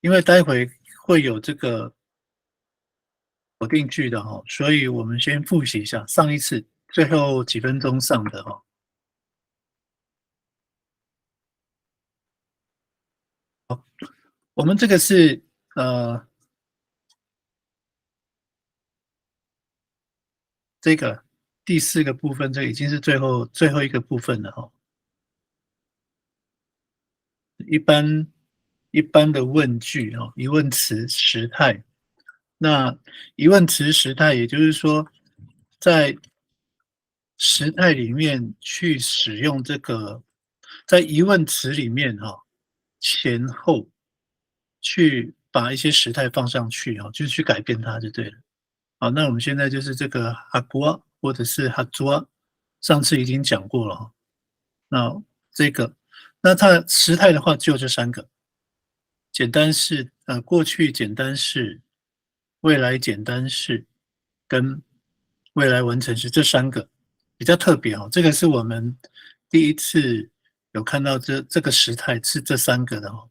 因为待会会有这个否定句的哈，所以我们先复习一下上一次最后几分钟上的哈。好，我们这个是这个第4个部分，这已经是最后一个部分了哈。一般的问句哈，疑问词时态。那疑问词时态，也就是说，在时态里面去使用这个，在疑问词里面哈，前后去把一些时态放上去哈，就去改变它就对了。好，那我们现在就是这个哈国或者是哈卓，上次已经讲过了哈。那这个，那它的时态的话就这3个，简单式、过去简单式、未来简单式跟未来完成式这3个比较特别哦。这个是我们第一次有看到这个时态是这3个的哦。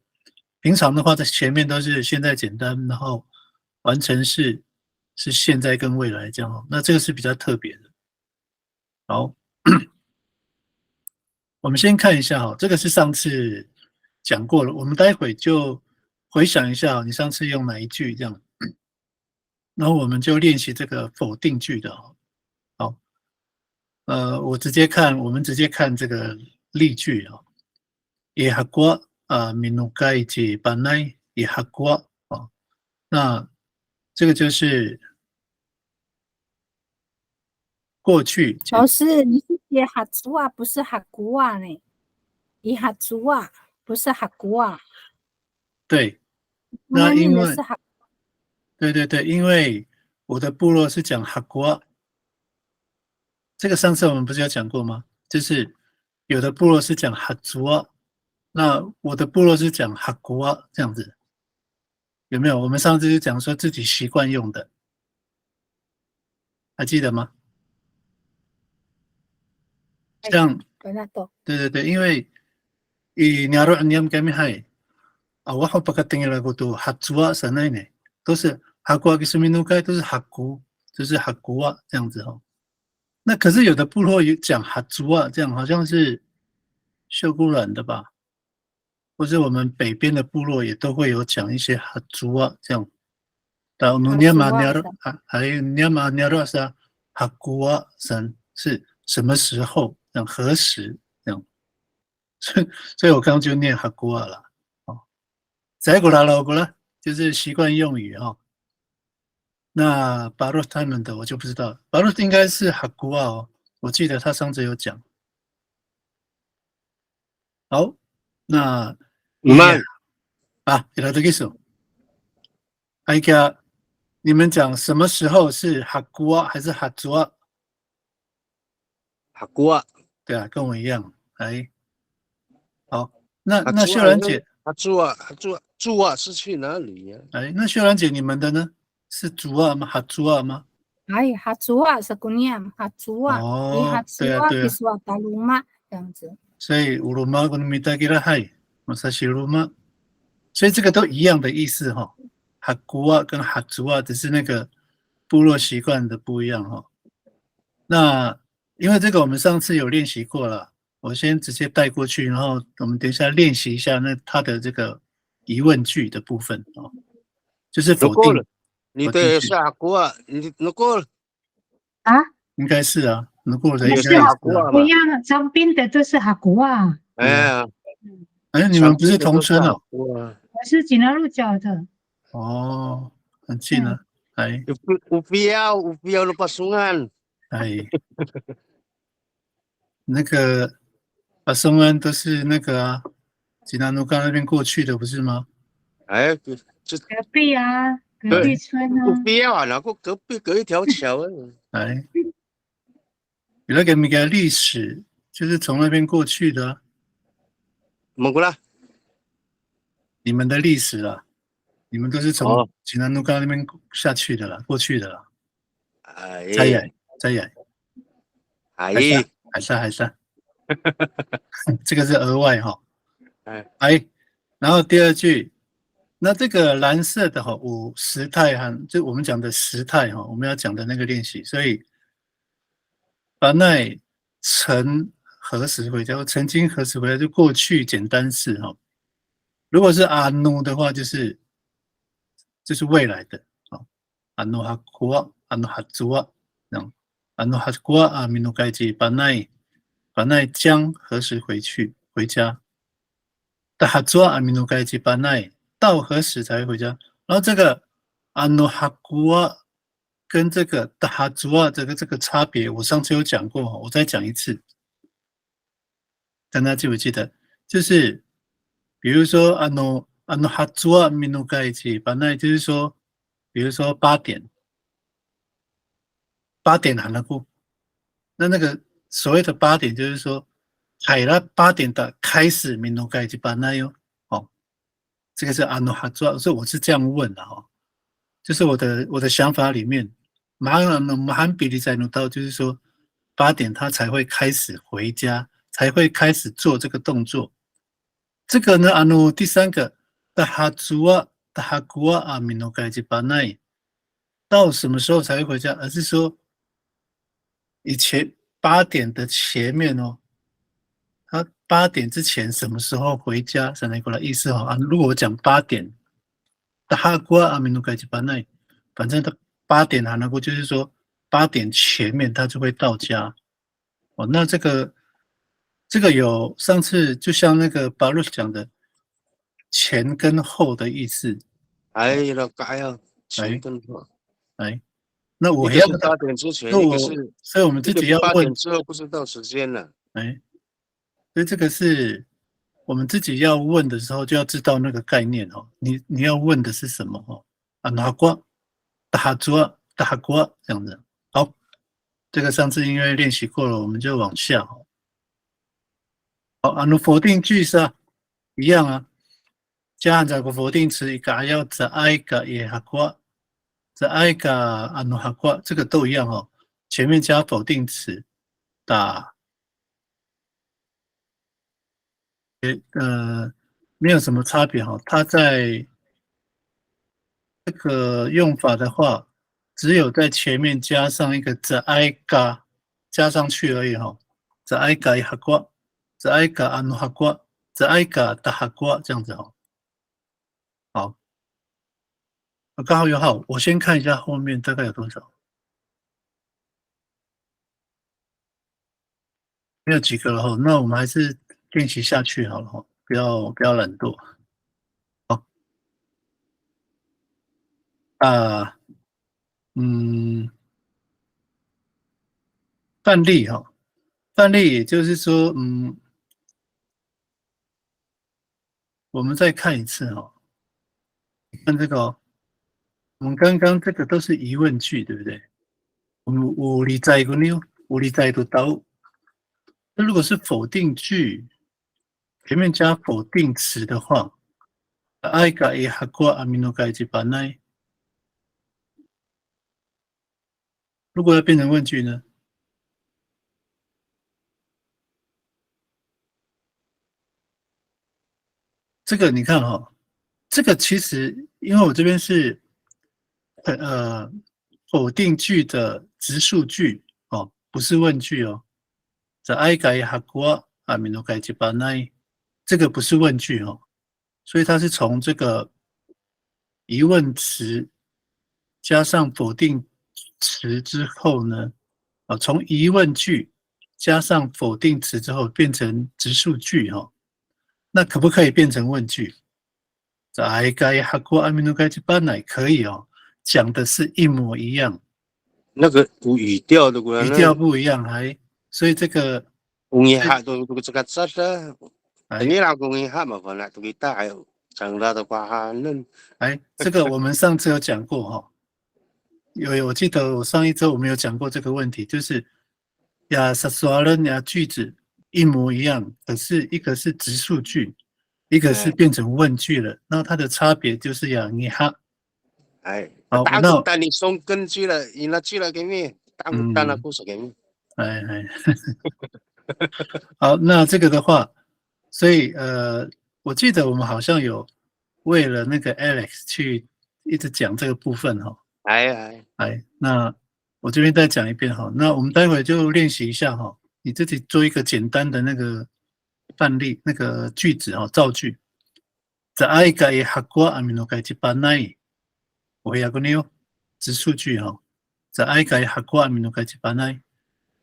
平常的话，在前面都是现在简单，然后完成式是现在跟未来这样哦。那这个是比较特别的。好，我们先看一下哈，这个是上次讲过了，我们待会就回想一下你上次用哪一句这样，然后我们就练习这个否定句的哦。好，我们直接看这个例句啊。Ihagwa minukai ji banai ihagwa 啊，那这个就是过去。老师，你是写哈族啊，不是哈古啊呢？伊哈族啊，不是哈古啊。对，那因为对，因为我的部落是讲哈国，这个上次我们不是有讲过吗？就是有的部落是讲哈族啊，那我的部落是讲哈国啊，这样子有没有？我们上次就讲说自己习惯用的，还记得吗？像对，因为nyaro anyam kami hai awak pagkatingin lagu tu hatsua sana呢，都是哈国跟苏米努盖都是哈国，就是哈国啊这样子哦。那可是有的部落有讲哈族啊，这样好像是秀姑峦的吧，或者我们北边的部落也都会有讲一些哈族啊这样。到努尼玛尼尔还有尼玛尼尔是哈古啊神是什么时候？这样何时？这样，所以我刚刚就念哈古啊了。哦，再过来了，过来就是习惯用语哦。那巴洛他们的我就不知道，巴洛应该是哈古啊哦，我记得他上次有讲。好，那给他这个手。哎呀，你们讲什么时候是哈古啊还是哈族啊？哈古啊，对啊，跟我一样。哎，好，那秀兰姐，哈族啊是去哪里呀？哎，那秀兰姐，你们的呢？是族啊吗？哈族啊吗？哎，哈族啊是姑娘，哈族啊，哦，对啊，给说达鲁玛这样子。所以乌鲁玛跟米达吉拉海，我说西鲁玛，所以这个都一样的意思哈。哈古啊跟哈族啊，只是那个部落习惯的不一样哈。那因为这个我们上次有练习过了，我先直接带过去，然后我们等一下练习一下那它的这个疑问句的部分哦，就是否定。你的是哈古啊，你那个啊？应该是啊，如果的应该是哈古啊，不一样的，张斌的都是哈古啊。哎，你们不是同村哦？我是济南鹿角的。哦，很近啊，哎。Upiao lupa sungan。哎，那个把松安都是那个啊，济南奴刚那边过去的不是吗？哎，隔壁啊，隔壁村啊。Upiao啊，然后隔一条桥啊。哎，有那个历史，就是从那边过去的。蒙古啦，你们的历史啊，你们都是从济南奴刚那边下去的啦，过去的啦。哎，再演，海沙，这个是额外哈。哎，然后第二句，那这个蓝色的五时态和就我们讲的时态我们要讲的那个练习，所以把那曾何时回家，曾经何时回来就过去简单式如果是阿努的话，就是未来的阿努哈库啊，阿努哈祖啊，这样阿努哈库啊，米努盖吉把那将何时回家？的哈祖啊，米努盖吉把那到何时才会回家？然后这个阿努哈库啊跟这个的哈祖啊这个差别，我上次有讲过我再讲一次，大家记不记得？就是比如说阿努哈祖啊，米努盖吉把那就是说，比如说8点喊了过。那个所谓的8点，就是说，海拉8点的开始，民诺盖吉巴那哟，这个是阿诺哈做，所以我是这样问的就是我的想法里面，马罕比利在努到，就是说8点他才会开始回家，才会开始做这个动作。这个呢，阿诺第三个的哈祖啊，的哈古啊，阿民诺盖吉巴那，到什么时候才会回家？而是说以前8点的前面他8点之前什么时候回家？是那个意思如果我讲8点，他过阿米努盖吉巴奈，反正他8点还能够，就是说8点前面他就会到家。那这个有上次就像那个巴鲁讲的前跟后的意思。哎，了解啊，前跟后。那我一个是8点之前，一个是，所以我们自己要问8点之后不知道时间了。所以这个是我们自己要问的时候就要知道那个概念你要问的是什么拿瓜打桌打瓜这样子。好，这个上次因为练习过了，我们就往下好，否定句是一样加上这个否定词一个要在爱个也哈瓜，在爱个哈瓜，这个都一样前面加否定词打没有什么差别它在这个用法的话，只有在前面加上一个在爱嘎加上去而已在爱嘎哈瓜，在爱嘎哈瓜，在爱嘎的哈瓜这样子好，刚好有我先看一下后面大概有多少，没有几个了那我们还是练习下去好了不要懒惰。好，范例范例也就是说我们再看一次看这个我们刚刚这个都是疑问句，对不对？我们有理在个妞，有理在的刀。那如果是否定句，前面加否定词的话，爱个也哈过阿米诺盖吉巴奈。如果要变成问句呢？这个你看这个其实因为我这边是否定句的直述句不是问句在爱改哈国阿米诺改吉巴奈，这个不是问句所以它是从这个疑问词加上否定词之后呢从疑问句加上否定词之后变成直述句那可不可以变成问句？在爱改哈国阿米诺改吉巴奈可以讲的是一模一样。那个语调的语调不一样所以这个语哈都这个字的你老公语哈嘛反正都给带讲他的话那这个我们上次有讲过我记得我上一周我们有讲过这个问题，就是呀萨索人呀句子一模一样，可是一个是直述句，一个是变成问句了，那它的差别就是呀你哈打个单你送根据了，你那去了给你打个单那故事给你好，那这个的话，所以我记得我们好像有为了那个 Alex 去一直讲这个部分哈。哎，那我这边再讲一遍哈。那我们待会就练习一下哈，你自己做一个简单的那个范例，那个句子哈，造句。在爱改哈瓜阿米诺改吉巴奈，我要跟你哦，直述句哈。在爱改哈瓜阿米诺改吉巴奈，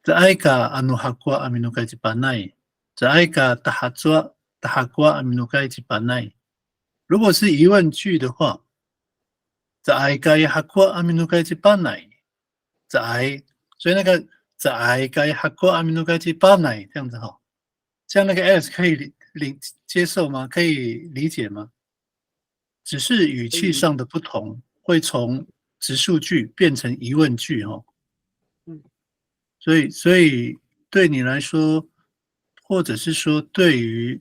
在爱改阿努哈瓜阿米诺改吉巴奈，在爱改达哈抓达哈瓜阿米诺改吉巴奈。如果是疑问句的话，在爱改哈瓜阿米诺改吉巴奈。在，所以那个在该哈过阿米诺该去巴奈这样子哈，像那个 S 可以接受吗？可以理解吗？只是语气上的不同，会从直述句变成疑问句哈。所以对你来说，或者是说对于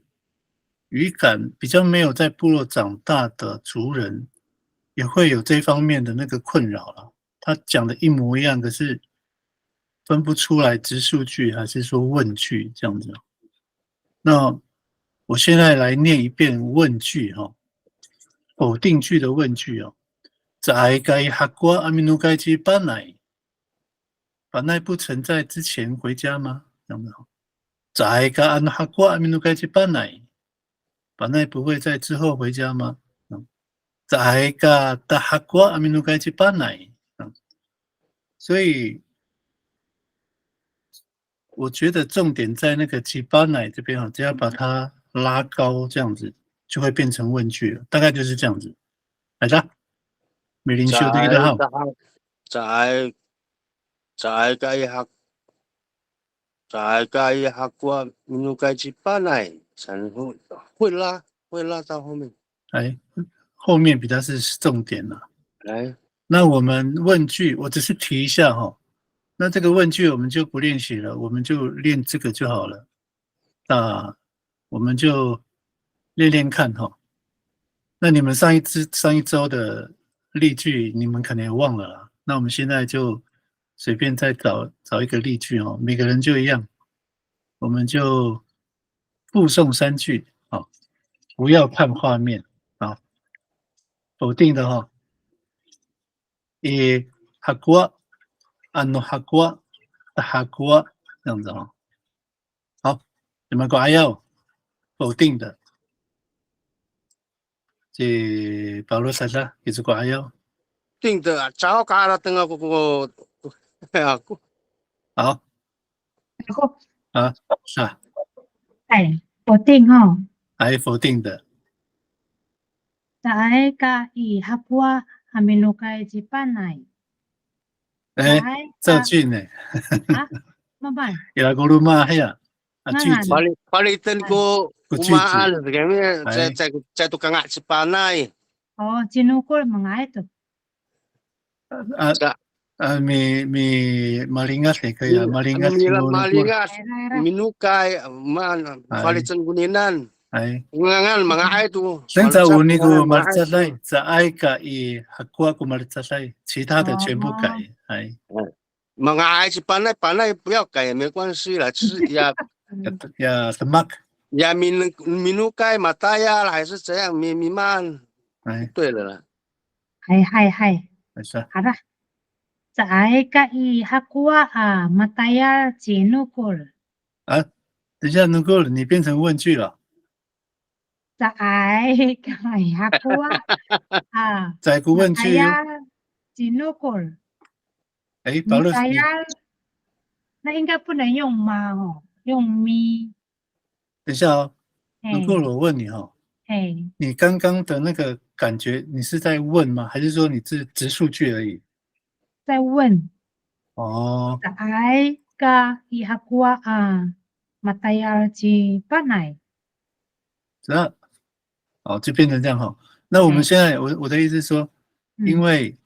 语感比较没有在部落长大的族人，也会有这方面的那个困扰了。他讲的一模一样，可是分不出来直述句还是说问句这样子。那我现在来念一遍问句哈，否定句的问句哦。在该哈瓜阿米努该去巴奈，巴奈不曾在之前回家吗？这样子哈。在该安哈瓜阿米努该去巴奈，巴奈不会在之后回家吗？在该达哈瓜阿米努该去巴奈。所以我觉得重点在那个吉巴奶这边只要把它拉高，这样子就会变成问句了，大概就是这样子。来的，美林修的一个号，在该哈过民族该吉巴奈，才会拉到后面。哎，后面比较是重点了。来，那我们问句，我只是提一下哈。那这个问句我们就不练习了，我们就练这个就好了。那我们就练练看哈。那你们上一周的例句，你们可能也忘了啦。那我们现在就随便再找一个例句哦，每个人就一样，我们就附送3句啊，不要看画面啊，否定的哈。哈瓜安诺哈瓜的哈瓜这样子哈。好，你们还要否定的。这保罗萨拉也是还要定的，早嘎了，等个，哎呀，好然后啊是啊，哎，否定哦，还否定的。在个伊哈瓜阿米努盖吉巴奈，哎，造句呢？啊，怎么办？伊拉讲鲁马嘿呀，句子。Palitan ko umaan kami Ay. sa tukang si panay. Oh, ginukol mga ito. malingat 也可以啊，malingat malingat minukay man palitan guninan. Ay. Ngangan mga ito. 现在有那个马扎来，在爱改以哈瓜个马扎来，其他的全部改。哎。mga ay si panay 不要改也没关系啦，是呀temak。呀minukay mataya 还是怎样弥漫。哎，对了啦。Hai. 没事。好的。在个伊哈瓜啊，mataya ginukol。啊，等一下能够了，你变成问句了。在个伊哈瓜啊，在个问句。ginukol。哎，保罗，那应该不能用吗？哦，用咪。等一下哦，能够了，我问你哦。你刚刚的那个感觉，你是在问吗？还是说你是直述句而已？在问。哦。在个伊哈瓜啊，mataya jibanai。那哦，就变成这样哈。那我们现在，我的意思是说，因为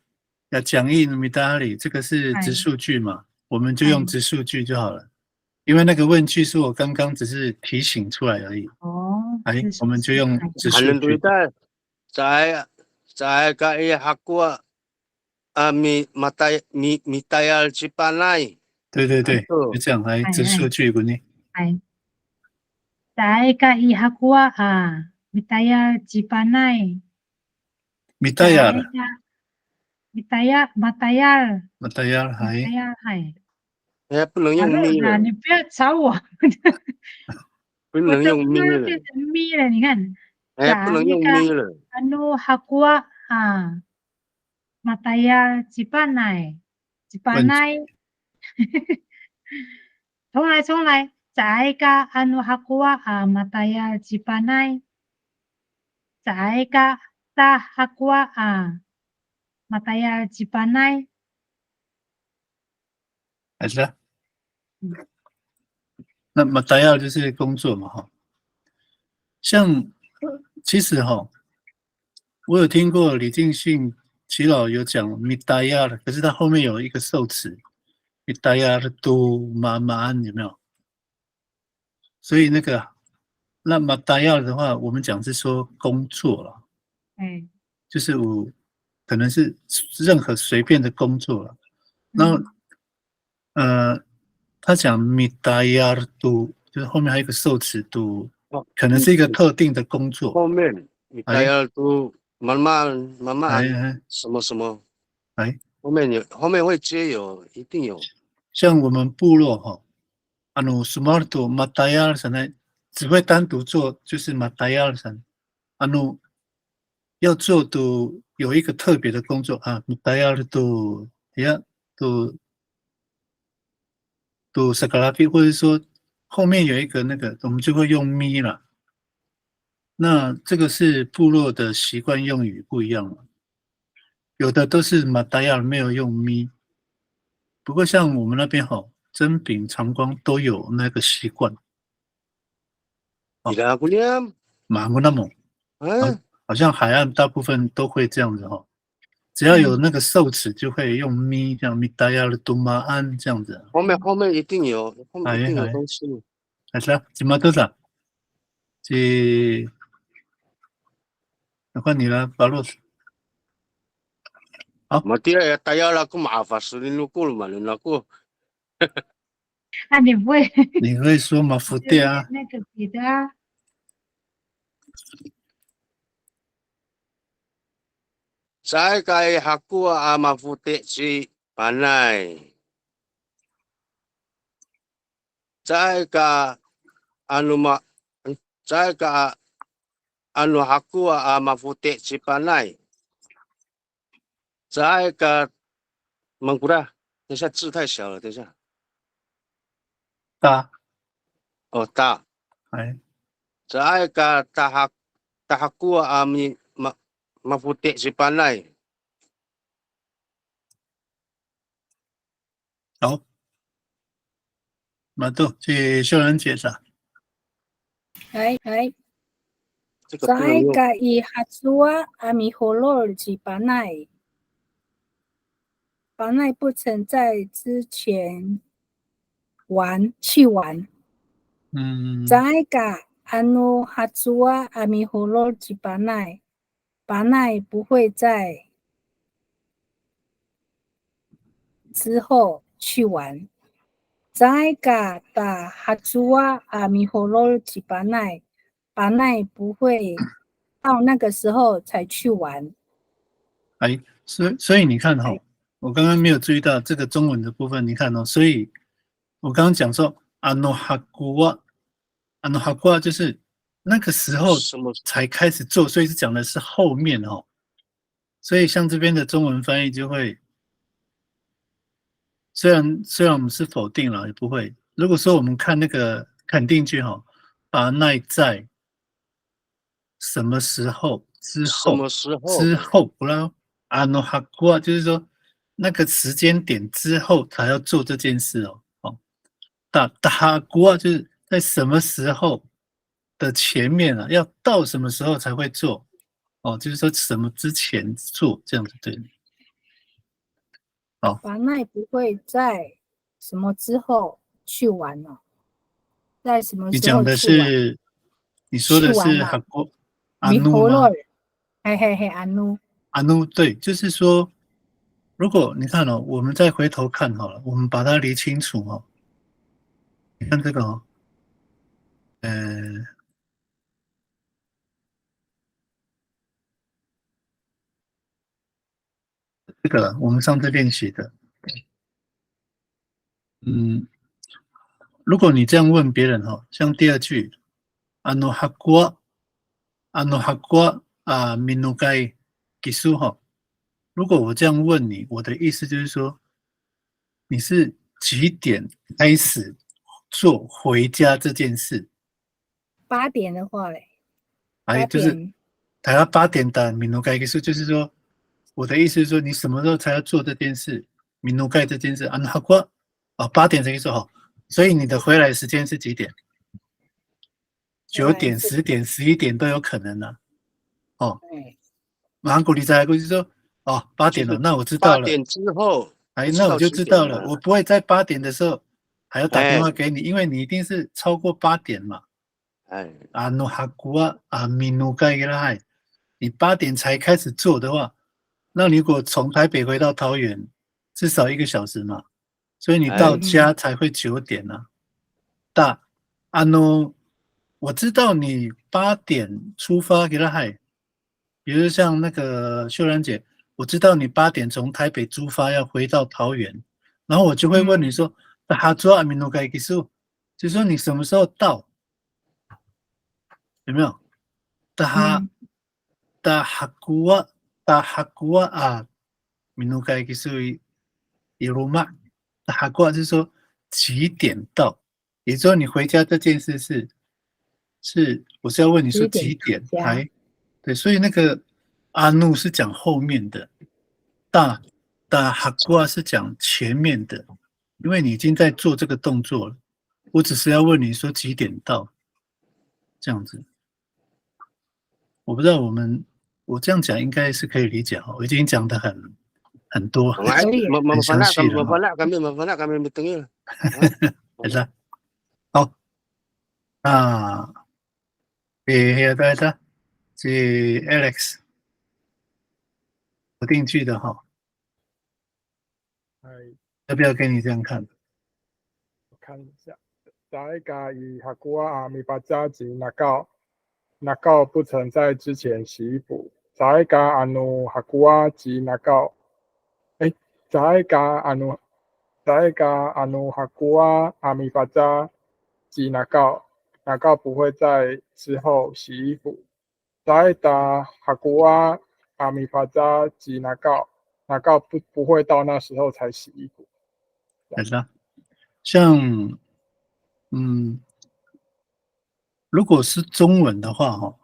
要讲义米达里这个是直述句嘛，我们就用直述句就好了。因为那个问句是我刚刚只是提醒出来而已。哦。哎，我们就用直述句。在个伊哈瓜mitayal jibanai。对，就这样，来直述句，滚你。在个伊哈瓜啊 Mitaya Cipanai. Mitayar, Matayar. Matayar 还 Matayar 海。哎，不能好用咪了，了，你不要吵我，我的不能用咪了，妈变成咪了，你看。哎，不能用咪了。 Anu Hakua Mataya Cipanai。问 Cipanai。重来。Zaika Anu Hakua Mataya Cipanai。Zaika Ta Hakua Mataya Cipanai。还是啊？那Matayar 就是工作嘛，哈。像其实哈，我有听过李敬训齐老有讲 Mitayar， 可是他后面有一个受词 Mitayar tu mamaan 有没有？所以那 Matayar 的话，我们讲是说工作了，就是可能是任何随便的工作了。然后他讲 Mitayar tu， 就是后面还有一个受词 tu， 可能是一个特定的工作。后面 Mitayar tu mamaan 什么什么，后面会接有，一定有。像我们部落哈，smart Matayar 什么只会单独做，就是 Matayar 什么，要做都有一个特别的工作啊，Matayar tu ya tu sakarapi， 或者说后面有一个我们就会用咪了。那这个是部落的习惯用语不一样了，有的都是 Matayar 没有用咪。不过像我们那边真饼、长光都有那个习惯。马木那么，好像海岸大部分都会这样子哈。只要有那个受词，就会用咪，这样咪达亚的多马安这样子。后面一定有，后面一定有东西。还是啊，怎么都是？那换你了，巴洛斯。好。Mati ya tayar aku maaf asulin aku malin aku。你不会？你会说马福店啊？那个别的啊。Saya kay haku mafuti si panay. Saya ka saya ka haku mafuti si panay. Saya ka mangkura， 等一下字太小了，等一下。大。哦，大。哎。Saya ka tahaku mafuti si panay。好，马豆去秀兰姐啥？哎。在个伊哈苏啊阿米霍洛尔吉巴奈不曾在之前去玩。在个安努哈苏啊阿米霍洛尔吉巴奈不会在之后去玩。在个的哈苏啊阿米霍洛尔吉巴奈不会到那个时候才去玩。哎，所以你看哈，我刚刚没有注意到这个中文的部分，你看哦，所以我刚刚讲说阿诺哈古瓦就是那个时候才开始做，所以是讲的是后面哦。所以像这边的中文翻译就会，虽然我们是否定了，也不会。如果说我们看那个肯定句哈，把奈在什么时候之后，不然阿诺哈古就是说那个时间点之后才要做这件事哦。打哈古就是在什么时候的前面啊，要到什么时候才会做哦，就是说什么之前做这样子对。好，巴奈不会在什么之后去玩哦，在什么时候去玩？你讲的是，你说的是哈古阿努吗？嘿，阿努对，就是说，如果你看哦，我们再回头看好了，我们把它理清楚哦。你看这个哦，这个我们上次练习的。如果你这样问别人像第二句학과 민노가이 기수如果我这样问你，我的意思就是说，你是几点开始做回家这件事？8点的话嘞，就是他要8点的민노가이 기수，就是说，我的意思是说，你什么时候才要做这件事？민노가이这件事학과8点这个说所以你的回来时间是几点？9点、10点、11点都有可能呢。马上鼓励再过去说8点了，那我知道了。8点之后，那我就知道了。我不会在8点的时候还要打电话给你，因为你一定是超过8点嘛。你8点才开始做的话，那你如果从台北回到桃园，至少1个小时嘛，所以你到家才会9点啊。我知道你8点出发给他海，比如像那个秀兰姐，我知道你8点从台北出发要回到桃园，然后我就会问你说，就是说你什么时候到？有没有？就是说几点到？也就是说你回家这件事我是要问你说几点？对，所以那个阿努是讲后面的，大哈瓜是讲前面的，因为你已经在做这个动作了，我只是要问你说几点到，这样子。我不知道我这样讲应该是可以理解我已经讲得很多，很详细了。好，那大家是 Alex 有定句的要不要跟你这样看？我看一下，大家以哈古阿米巴扎吉那告不曾在之前洗衣服。大家阿努哈古阿吉那告，大家阿努哈古阿米巴扎吉那告不会在之后洗衣服。大家哈古阿米巴扎吉那告不会到那时候才洗衣服。像如果是中文的话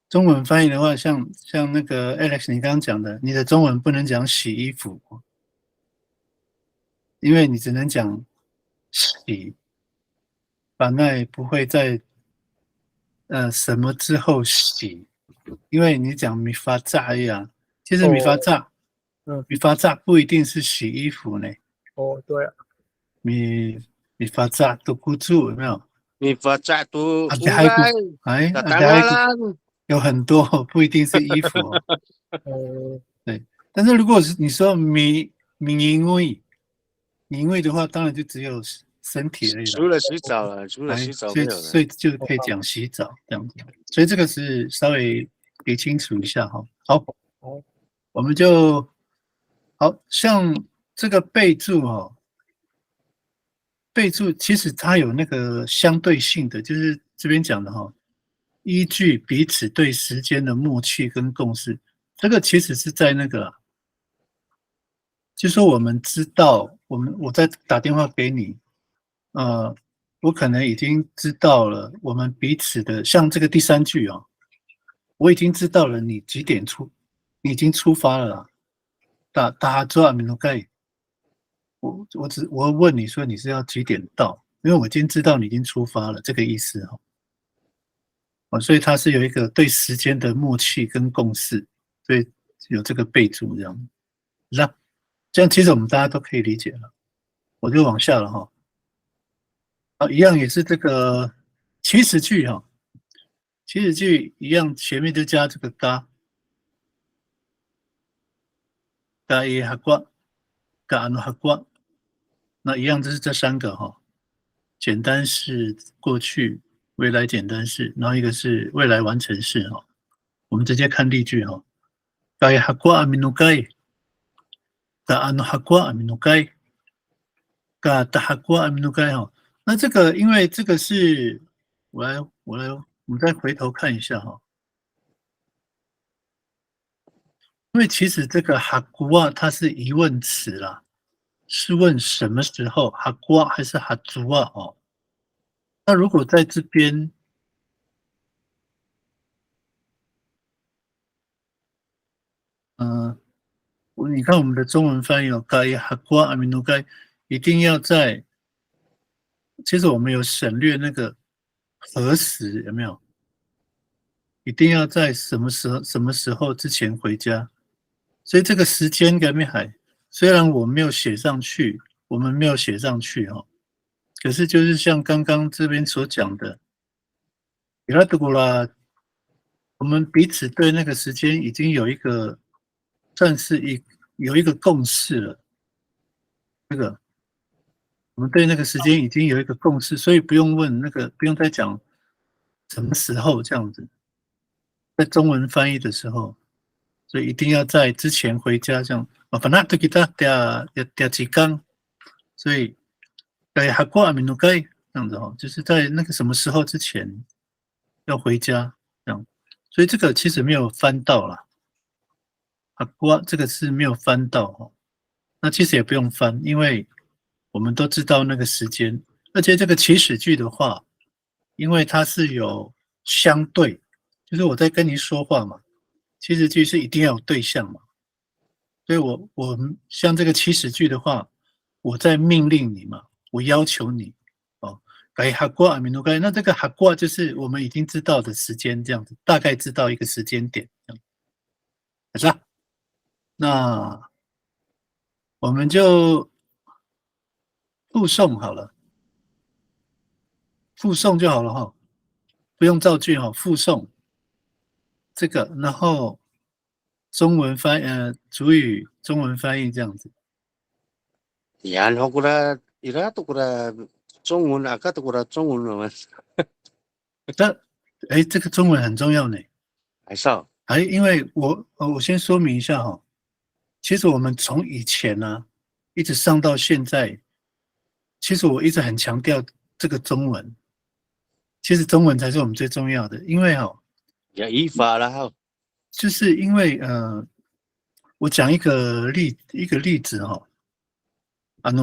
中文翻译的话，像那个 Alex 你刚刚讲的，你的中文不能讲洗衣服，因为你只能讲洗，把那不会在什么之后洗，因为你讲米发炸一样，其实米发炸不一定是洗衣服呢。对啊。米发炸都固住有没有？米发炸都有很多不一定是衣服对，但是如果是你说米因为的话，当然就只有身体而已了。除了洗澡了，除了洗澡没有了，所以就可以讲洗澡这样子。所以这个是稍微理清楚一下好，我们就好像这个备注备注其实它有那个相对性的，就是这边讲的依据彼此对时间的默契跟共识，这个其实是在那个就是说我们知道我在打电话给你我可能已经知道了我们彼此的，像这个第3句我已经知道了你几点你已经出发了啦。我问你说你是要几点到，因为我已经知道你已经出发了，这个意思所以它是有一个对时间的默契跟共识，所以有这个备注这样。这样其实我们大家都可以理解了。我就往下了一样也是这个祈使句祈使句一样前面就加这个嘎伊哈瓜嘎安努哈瓜，那一样就是这3个简单式、过去、未来简单式，然后一个是未来完成式我们直接看例句嘎伊哈瓜阿米努盖的安哈瓜阿米努盖，噶的哈瓜阿米努盖哈。那这个因为这个是我们再回头看一下哈。因为其实这个哈瓜它是疑问词啦，是问什么时候哈瓜还是哈猪啊？哦，那如果在这边，你看我们的中文翻译哦，该哈瓜阿米努该一定要在，其实我们有省略那个何时有没有？一定要在什么时候之前回家？所以这个时间改面还虽然我没有写上去，我们没有写上去哦，可是就是像刚刚这边所讲的，伊拉德古拉，我们彼此对那个时间已经有一个算是有一个共识了。这个我们对那个时间已经有一个共识，所以不用问那个，不用再讲什么时候这样子。在中文翻译的时候，所以一定要在之前回家这样。反正都给他嗲几缸，所以在哈过阿米努盖这样子哦，就是在那个什么时候之前要回家这样。所以这个其实没有翻到啦，哈过这个是没有翻到哦。那其实也不用翻，因为我们都知道那个时间，而且这个祈使句的话，因为它是有相对，就是我在跟你说话嘛，祈使句是一定要有对象嘛，所以我像这个祈使句的话，我在命令你嘛，我要求你哦，改哈挂阿米努盖，那这个哈挂就是我们已经知道的时间这样子，大概知道一个时间点这样，是吧？那我们就附送好了，附送就好了哈，不用造句哈，附送这个，然后主语中文翻译这样子。Yan ho kura ira to kura 中文啊，to kura 中文了吗？这个中文很重要呢。还是啊？因为我先说明一下哈，其实我们从以前呢、一直上到现在，其实我一直很强调这个中文，其实中文才是我们最重要的，因为也语法了哈。就是因为我讲一个例子哈，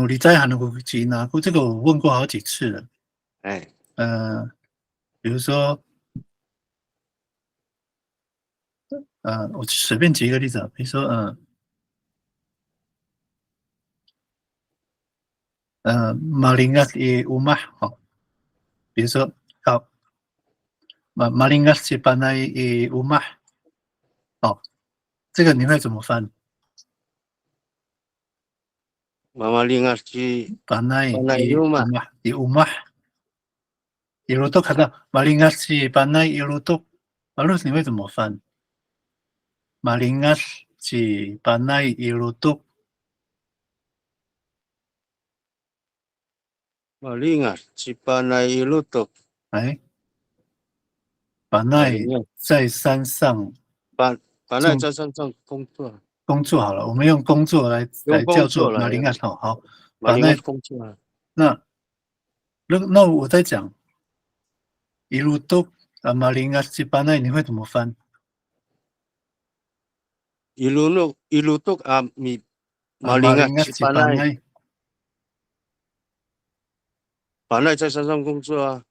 你在韩国籍拿过这个我问过好几次了，比如说我随便举一个例子啊，比如说马林嘎也乌马好，比如说好马林嘎是巴奈也乌马好，这个你会怎么翻？马马林嘎是巴奈也乌马，耶罗多看到马林嘎是巴奈耶罗多，马路你会怎么翻？马林嘎是巴奈耶罗多。马林啊，是班奈一路都班奈在山上，班奈在山上工作好了，我们用工作来叫做马林啊，好，班奈工作啊。那我在讲一路都马林啊是班奈，你会怎么翻？一路都马林啊是班奈。班奈在山上工作啊，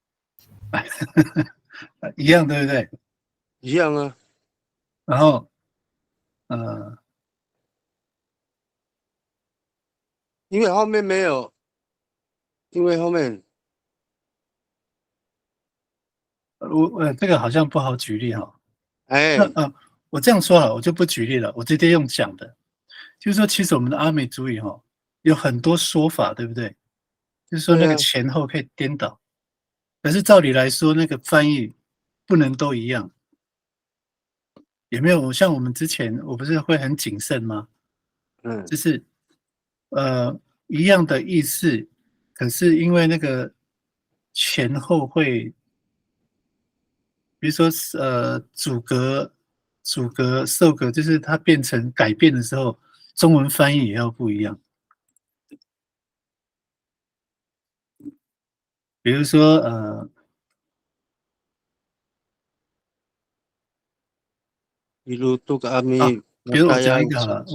一样对不对？一样啊。然后，因为后面没有，因为后面，这个好像不好举例哈。我这样说了，我就不举例了，我直接用讲的，就是说，其实我们的阿美族语有很多说法，对不对？就是说那个前后可以颠倒，可是照理来说，那个翻译不能都一样。有没有像我们之前，我不是会很谨慎吗？就是一样的意思，可是因为那个前后会，比如说阻隔、受隔，就是它变成改变的时候，中文翻译也要不一样。比如说比如读阿弥比如我讲一个好了，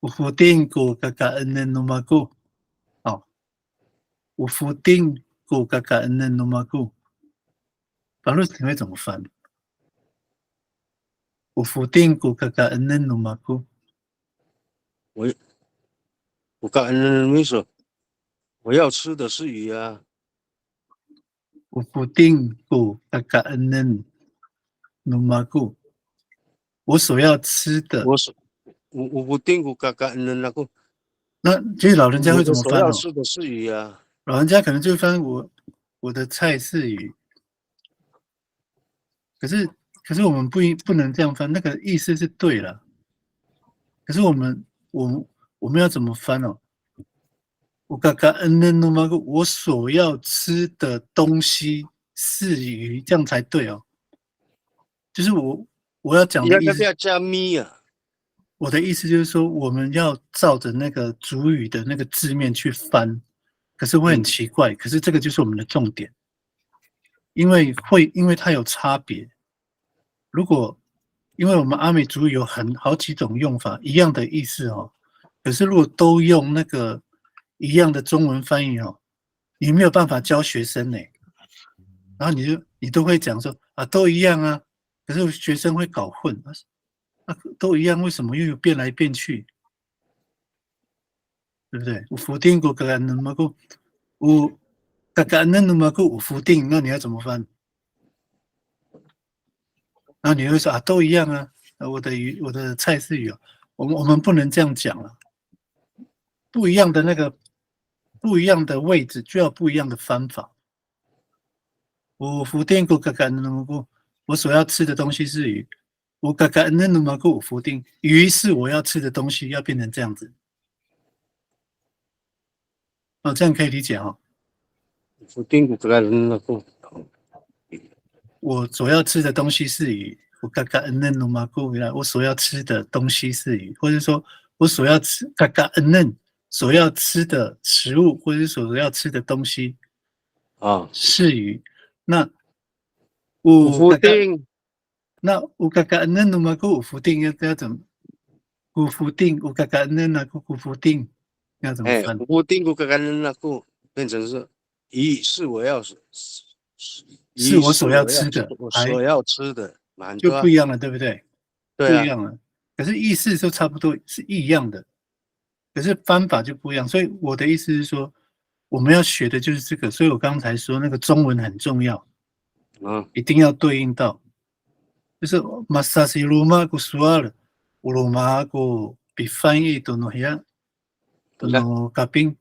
我否定过嘎嘎恩的诺玛古，哦，我否定过嘎嘎恩的诺玛古，法律你会怎么翻？我否定过嘎嘎恩的诺玛古，我嘎恩没说，我要吃的是鱼啊。我否定过嘎嘎恩的诺玛古，我所要吃的，我否定过嘎嘎恩的那个。那其实老人家会怎么翻哦？我要吃的是鱼啊。老人家可能就翻我的菜是鱼，可是我们不能这样翻，那个意思是对了。可是我们要怎么翻哦？我刚刚我所要吃的东西是鱼，这样才对哦。就是我要讲的意思，要加咪啊。我的意思就是说，我们要照着那个主语的那个字面去翻，可是会很奇怪。可是这个就是我们的重点，因为它有差别。因为我们阿美族语有好几种用法，一样的意思哦。可是如果都用那个一样的中文翻译哦，你没有办法教学生呢。然后你都会讲说啊，都一样啊，可是学生会搞混啊，都一样，为什么又有变来变去？对不对？我否定过个那么个，我那么个我否定，那你要怎么翻？然后你会说啊，都一样啊，我的菜是鱼，我们不能这样讲了，不一样的不一样的位置就要不一样的方法。我否定过我所要吃的东西是鱼，我我否定鱼是我要吃的东西，要变成这样子。哦，这样可以理解哈。否定过那个。我所要吃的东西是鱼，我所要吃的东西是鱼，或者说我所要吃所要吃的食物，或者是所要吃的东西啊是鱼。那我否定，那我否定要怎么？我否定我否定要怎么翻？我否定过那个变成是鱼是我要是我所要吃的，我所要吃的，就不一样了，对不对？对啊，不一样了。可是意思都差不多，是一样的，可是方法就不一样。所以我的意思是说，我们要学的就是这个。所以我刚才说那个中文很重要，一定要对应到，就是马萨西鲁马古苏阿了，乌鲁马古比翻译都那样，都那改变，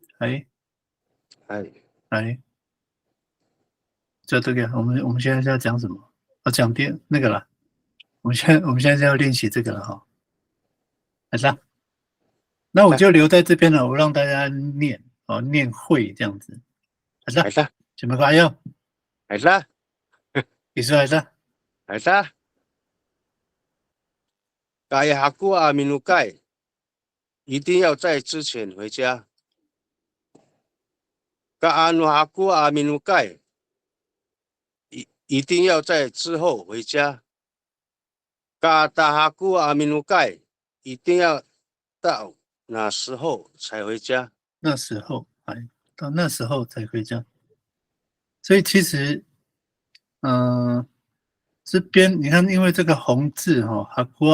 就这个，我们现在是要讲什么？讲那个了。我们现在是要练习这个了哈。好的，那我就留在这边了，我让大家念会这样子。好的，什么花样？好的，你说好的？好的。改哈古阿米努盖，一定要在之前回家。改阿努哈古阿米努盖，一定要在之后回家。嘎达哈古阿米努盖，一定要到哪时候才回家？那时候，到那时候才回家。所以其实，这边你看，因为这个红字哈，哈古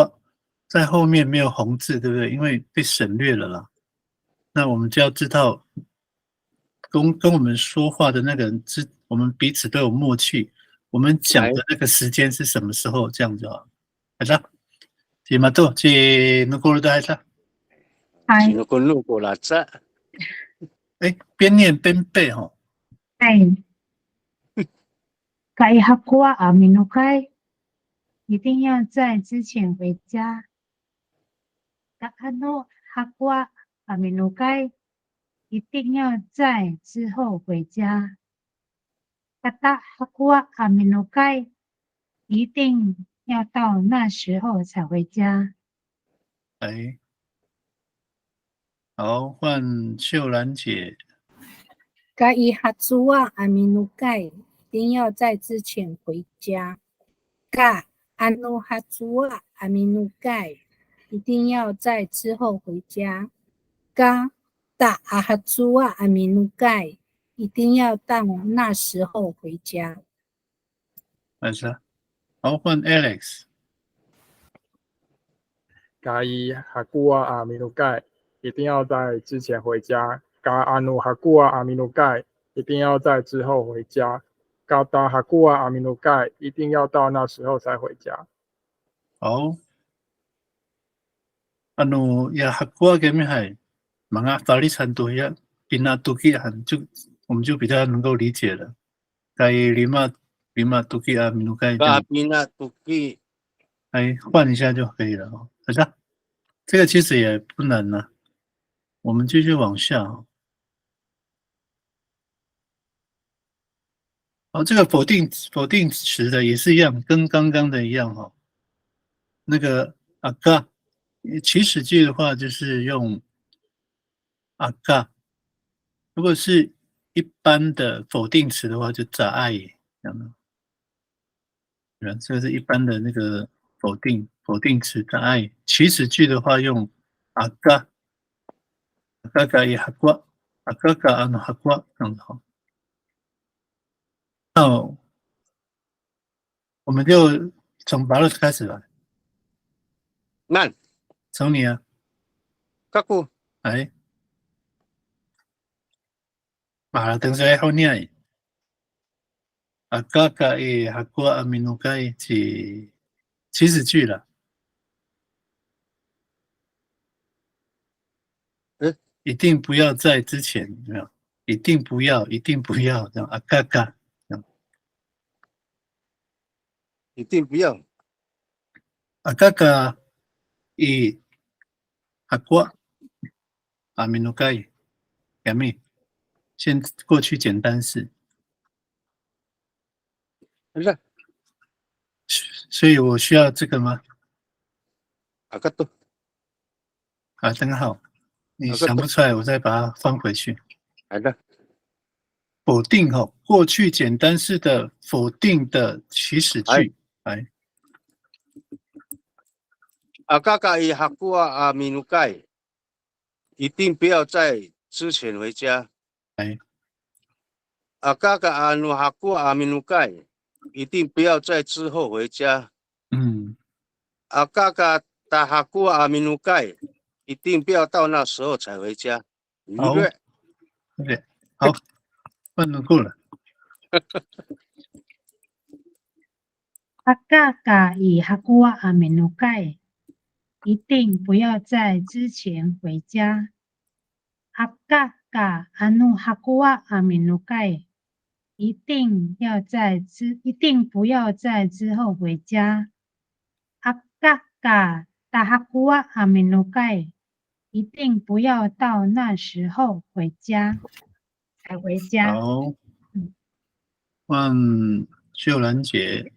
在后面没有红字，对不对？因为被省略了啦。那我们就要知道，跟我们说话的那个人，我们彼此都有默契。我们讲的那个时间是什么时候？这样就好。好的，今嘛都今努过来的，今努过来着。边念边背哈。改哈古阿米努盖，一定要在之前回家。嘎阿诺哈古阿米努盖，一定要在之后回家。嘎达哈古阿米努盖，一定要到那时候才回家。哎，好，换秀兰姐。噶伊哈祖啊阿米努盖一定要在之前回家。噶安努哈祖啊阿米努盖一定要在之后回家。噶达阿哈祖啊阿米努盖一定要到那时候回家。还是啊？好，换 Alex。嘎伊哈古啊阿米努盖一定要在之前回家。嘎阿努哈古啊阿米努盖一定要在之后回家。嘎达哈古啊阿米努盖一定要到那时候才回家。好，呀哈古给米海，mga法律程度呀，比那都基很就我们就比较能够理解了。该lima都基啊，米努盖这样， Kapina tuki 来换一下就可以了哦。好的，这个其实也不难呢。我们继续往下哦。好，这个否定词的也是一样，跟刚刚的一样哈。那个阿嘎，祈使句的话就是用阿嘎，如果是一般的否定词的话，就咋爱，这样的。这个是一般的那个否定词咋爱。祈使句的话用阿嘎，阿嘎嘎也哈瓜，阿嘎嘎阿诺哈瓜，这样子哈。那我们就从巴勒开始吧， man 从你啊， kaku 来，马拉登在后面。阿嘎嘎诶，哈瓜阿米努盖是祈使句了，一定不要在之前，有没有？一定不要，一定不要，这样阿嘎嘎，这样一定不要阿嘎嘎伊哈瓜阿米努盖，改咩？先过去简单式，是所以我需要这个吗？ akato 啊，真好，你想不 akato 出来，我再把它放回去。ada 否定哈，过去简单式的否定的祈使句，来。 akaka i hakua a minukai 一定不要在之前回家。来， akaka anu hakua a minukai 一定不要在之后回家。akaka ta hakua a minukai 一定不要到那时候才回家。好，对，好，问的够了。阿嘎嘎以哈古瓦阿米努盖，一定不要在之前回家。阿嘎嘎阿努哈古瓦阿米努盖，一定不要在之后回家。阿嘎嘎达哈古瓦阿米努盖，一定不要到那时候回家才回家。好，换秀兰姐。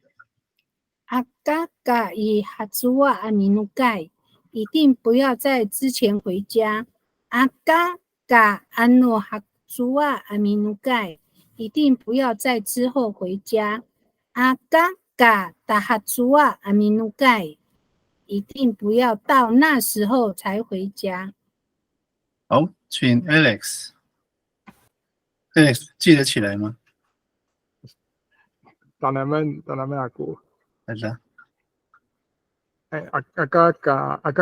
阿嘎嘎伊哈祖瓦阿米努盖一定不要在之前回家。阿嘎嘎安诺哈祖瓦阿米努盖一定不要在之后回家。阿嘎嘎达哈祖瓦阿米努盖一定不要到那时候才回家。好，请 Alex。Alex 记得起来吗？当然们阿古。还是啊？阿嘎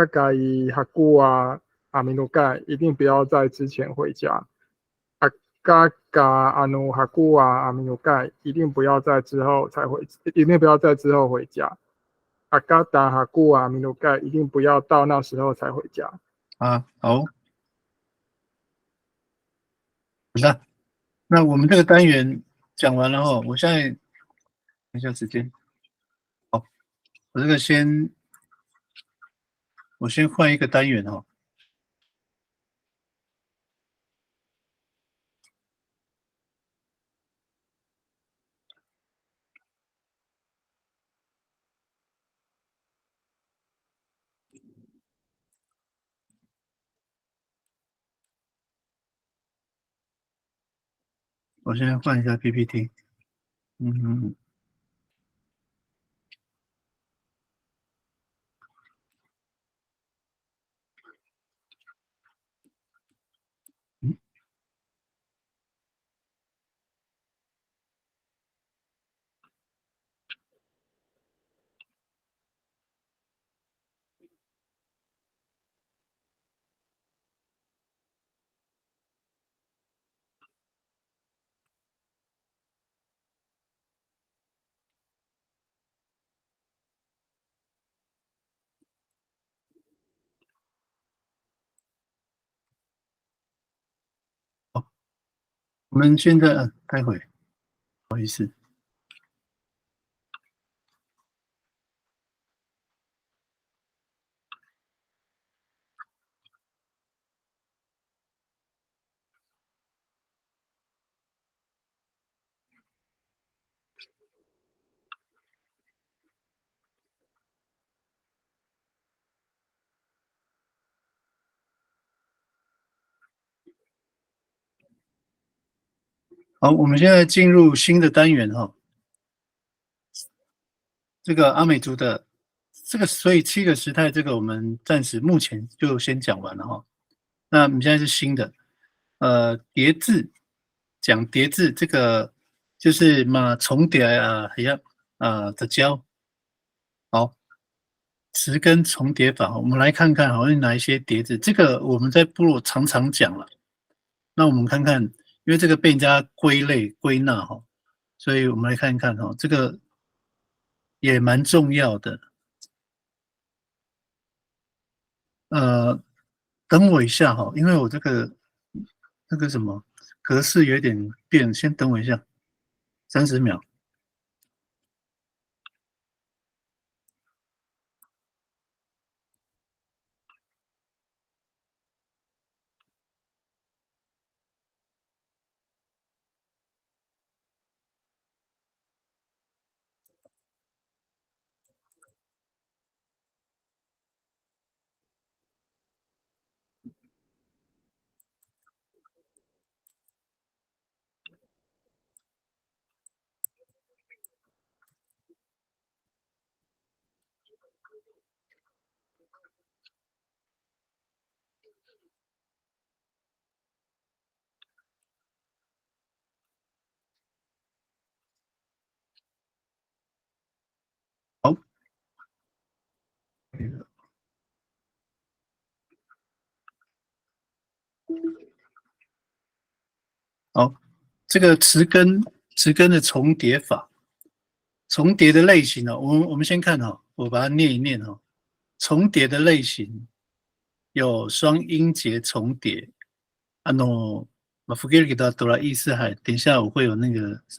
嘎伊哈古啊阿米努盖一定不要在之前回家。阿嘎嘎阿努哈古啊阿米努盖一定不要在之后回家。阿嘎达哈古啊阿米努盖一定不要到那时候才回家。啊，好，好的。那我们这个单元讲完了哈，我现在等一下时间。好，我这个我先换一个单元哈。我现在换一下 PPT。嗯，我们现在待会，不好意思。好，我们现在进入新的单元哈。这个阿美族的这个，所以7个时态，这个我们暂时目前就先讲完了哈。那我们现在是新的，叠字，讲叠字，这个就是嘛重叠一样的教。好，词根重叠法，我们来看看好像哪一些叠字，这个我们在部落常常讲了。那我们看看，因为这个被人家归类归纳哈，所以我们来看看哈，这个也蛮重要的。等我一下哈，因为我这个那个什么格式有点变，先等我一下，30秒。好，好，这个词根的重叠法，重叠的类型呢，我们先看哈，我把它念一念哈。重叠的类型有双音节重叠，马福给到哆啦意思海，等一下我会有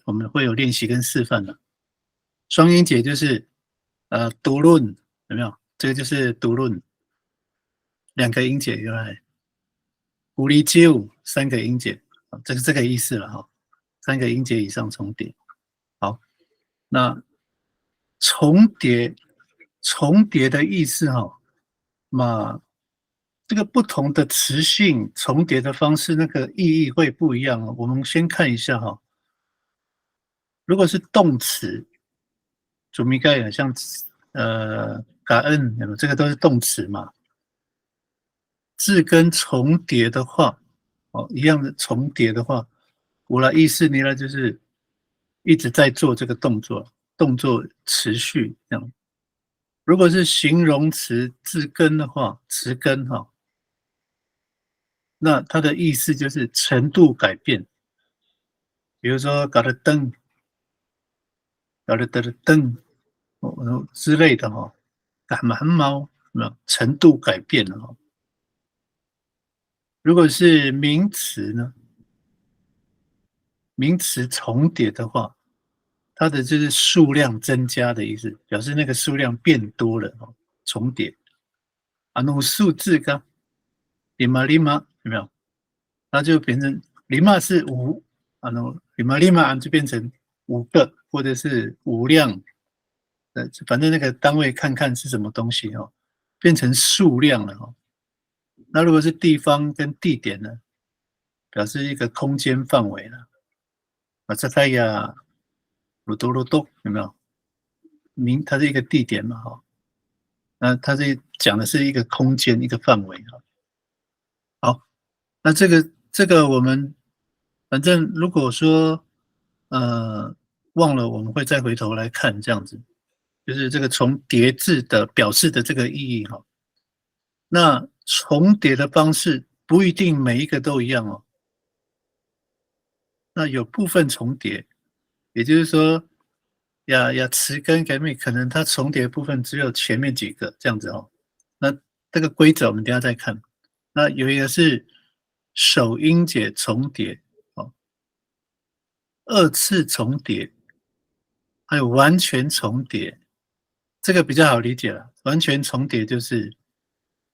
我们会有练习跟示范的。双音节就是读论有没有？这个就是读论，2个音节原来，狐狸街舞3个音节，这个意思了哈，3个音节以上重叠。好，那重叠的意思哈，这个不同的词性重叠的方式，那个意义会不一样哦。我们先看一下哈，如果是动词，主名盖很像感恩，这个都是动词嘛。字根重叠的话，一样的重叠的话，我的意思呢就是一直在做这个动作，动作持续这样。如果是形容词字根的话，词根哈，那它的意思就是程度改变。比如说搞得灯，搞得灯，之类的哈，感蛮猫，程度改变了哈。如果是名词呢？名词重叠的话，它的就是数量增加的意思，表示那个数量变多了哦，重叠。那种数字噶，里玛有没有？那就变成里玛是5，里玛就变成5个，或者是5辆，反正那个单位看看是什么东西哦，变成数量了哦。那如果是地方跟地点呢，表示一个空间范围了。马扎泰亚鲁多鲁多有没有？它是一个地点嘛，哈。那它这讲的是一个空间，一个范围啊。好，那这个我们反正如果说忘了，我们会再回头来看这样子，就是这个重叠字的表示的这个意义哈。那重叠的方式不一定每一个都一样哦。那有部分重叠，也就是说，词跟改面可能它重叠的部分只有前面几个这样子哦。那这个规则我们等一下再看。那有一个是首音节重叠哦，二次重叠，还有完全重叠，这个比较好理解了。完全重叠就是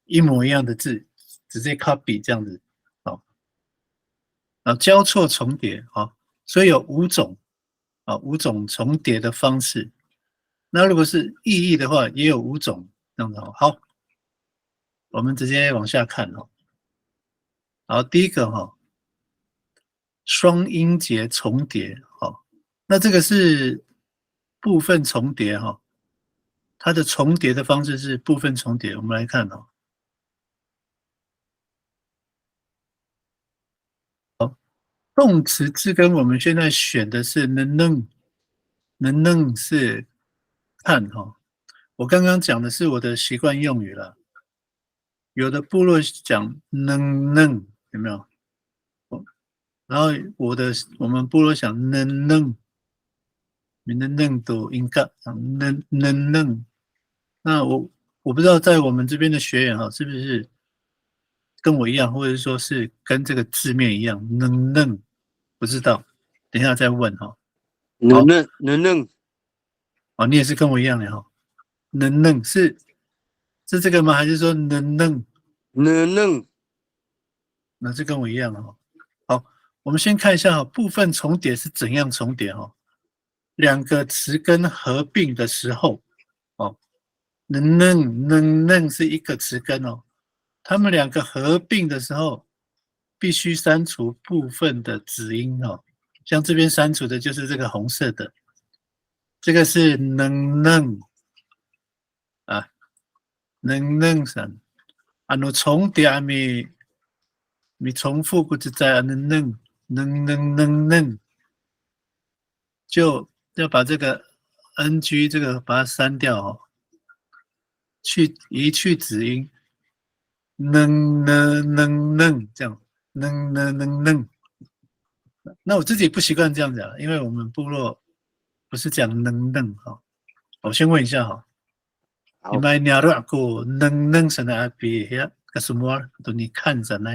一模一样的字，直接 copy 这样子哦。交错重叠哦，所以有5种5种重叠的方式。那如果是意义的话，也有5种这样子哦。好，我们直接往下看哦。好，第一个双音节重叠那这个是部分重叠它的重叠的方式是部分重叠。我们来看动词字根我们现在选的是能是看我刚刚讲的是我的习惯用语了。有的部落讲能有没有？然后我们部落讲能都应该能。那我不知道在我们这边的学员是不是跟我一样，或者说是跟这个字面一样能，不知道，等一下再问能你也是跟我一样的能是这个吗？还是说能？那是跟我一样好，我们先看一下部分重叠是怎样重叠两个词根合并的时候能是一个词根它们两个合并的时候必须删除部分的子音像这边删除的就是这个红色的，这个是能删重叠你重复不是在能，就要把这个 NG 这个把它删掉移去子音，能这样，能。那我自己不习惯这样讲，因为我们部落不是讲能我先问一下你们鸟肉过能什么比呀？什么都你看着呢？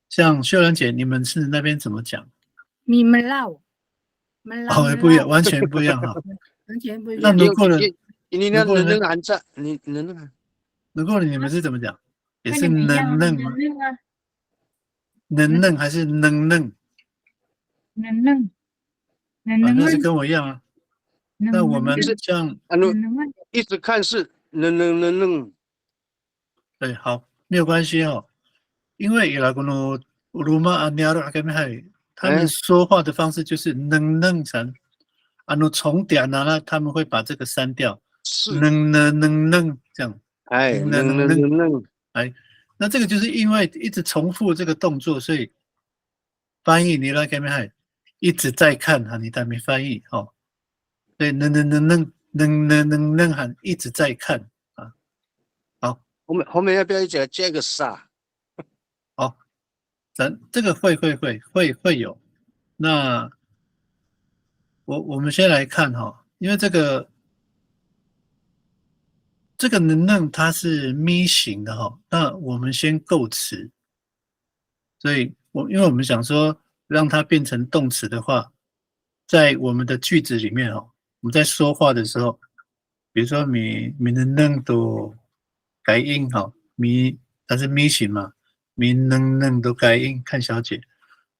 像秀兰姐，你们是那边怎么讲？米们唠，不一样，完全不一样完全不一那样。如果呢？你那能按着，你如果你们是怎么讲？也是跟你们一样能吗？能还是能？能，那是跟我一样啊。那我们像一直看是能。对，好，没有关系因为伊拉个诺鲁马阿尼亚罗阿盖米海，他们说话的方式就是能成，重点呢，他们会把这个删掉，能这样，能，那这个就是因为一直重复这个动作，所以翻译你来盖米海一直在看你还没翻译对，能喊一直在看好，后面要不要加个啥？这个会有。那我们先来看因为这个能它是咪型的那我们先构词，所以因为我们想说让它变成动词的话，在我们的句子里面我们在说话的时候，比如说你能都改音它是咪型嘛，你能都改音，看小姐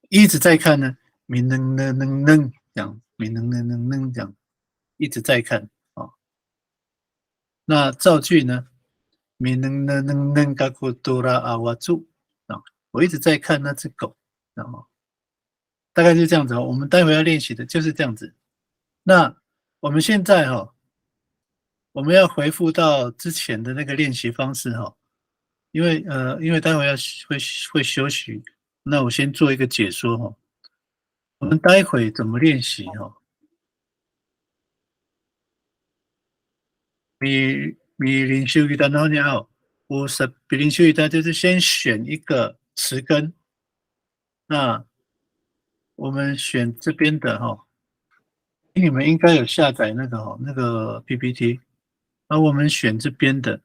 一直在看呢，你能这样，你能这样一直在看那造句呢？你能嘎古多拉阿瓦猪我一直在看那只狗大概就是这样子哦。我们待会要练习的就是这样子。那我们现在我们要回复到之前的那个练习方式因为待会会休息，那我先做一个解说我们待会怎么练习米林修一单，然后你好，比林修一单就是先选一个词根，那我们选这边的你们应该有下载那个 PPT， 而我们选这边的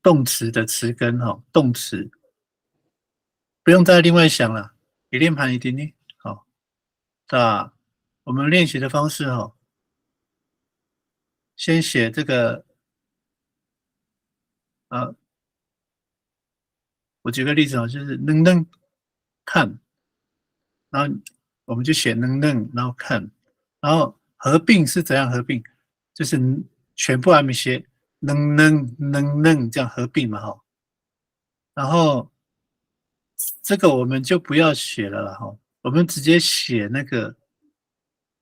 动词的词根动词，不用再另外想了，你练盘一定呢那我们练习的方式先写这个我举个例子就是能看，然后我们就写能，然后看，然后合并是怎样合并？就是全部还没写能这样合并嘛然后这个我们就不要写了啦我们直接写那个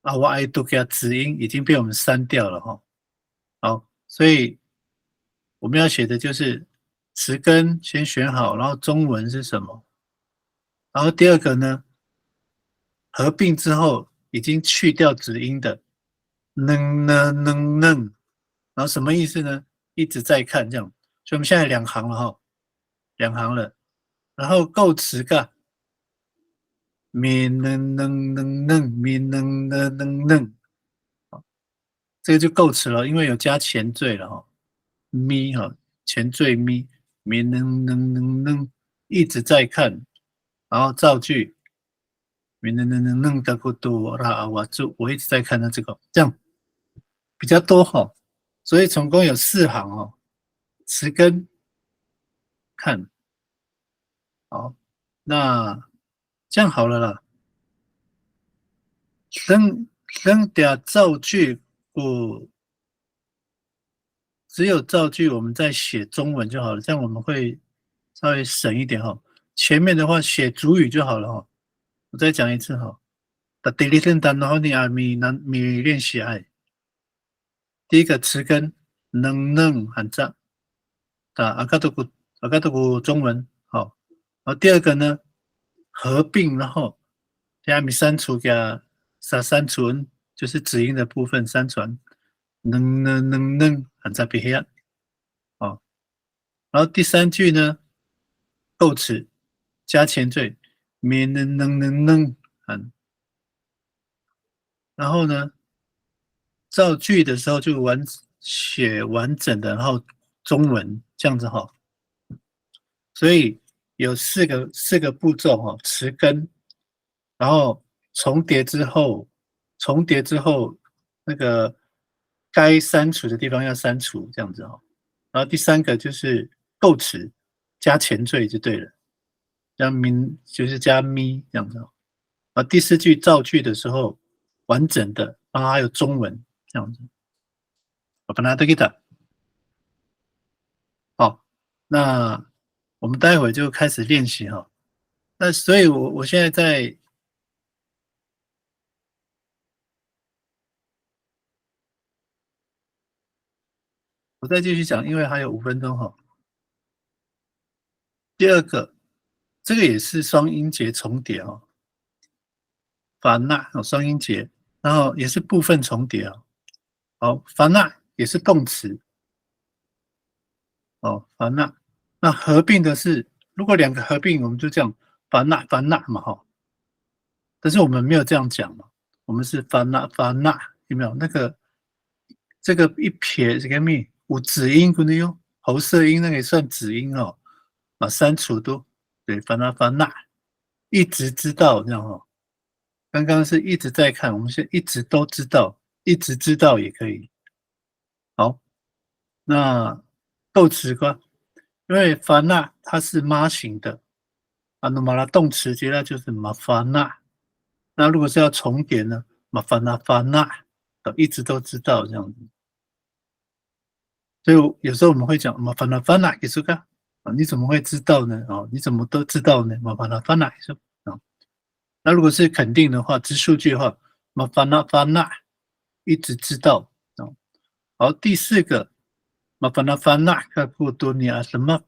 我爱读给它子音已经被我们删掉了好，所以我们要写的就是词根先选好，然后中文是什么？然后第二个呢，合并之后已经去掉子音的能，然后什么意思呢？一直在看这样，所以我们现在2行了2行了，然后构词个咪能，咪能，这个就构词了，因为有加前缀了咪前缀咪能，一直在看，然后造句能的过多啦，我一直在看到这个，这样比较多所以总共有4行词根看，好，那这样好了啦，等点造句只有造句我们再写中文就好了，这样我们会稍微省一点前面的话写主语就好了我再讲一次第一天单然后你米练习第一个词根能喊上阿卡多古中文然后第二个呢合并然后加米删除给删除就是子音的部分删除能喊在别下然后第3句呢构词加前缀咪能然后呢造句的时候就写完整的，然后中文这样子所以有四个步骤词根，然后重叠之后那个该删除的地方要删除这样子然后第3个就是构词加前缀就对了，加就是加咪这样子然后第4句造句的时候完整的，然后还有中文这样子。把它都给它。好，那我们待会就开始练习那所以我现在我再继续讲，因为还有5分钟第二个，这个也是双音节重叠法那双音节，然后也是部分重叠好，法那也是动词法那合并的是，如果2个合并，我们就这样法那嘛但是我们没有这样讲嘛，我们是法那有没有那个这个一撇这个咪有子音可能用喉舌音那个也算子音删除都对法那一直知道这样刚刚是一直在看，我们是一直都知道，一直知道也可以。好，那构词quoi，因为法那它是妈型的，那么它动词接下来就是马法那。那如果是要重叠呢，马法那一直都知道这样子。所以有时候我们会讲马法那也是个你怎么会知道呢？你怎么都知道呢？马法那也是那如果是肯定的话，知数据的话 mafana fana 一直知道哦。好，第4个 mafana fana kaku dunia 什么？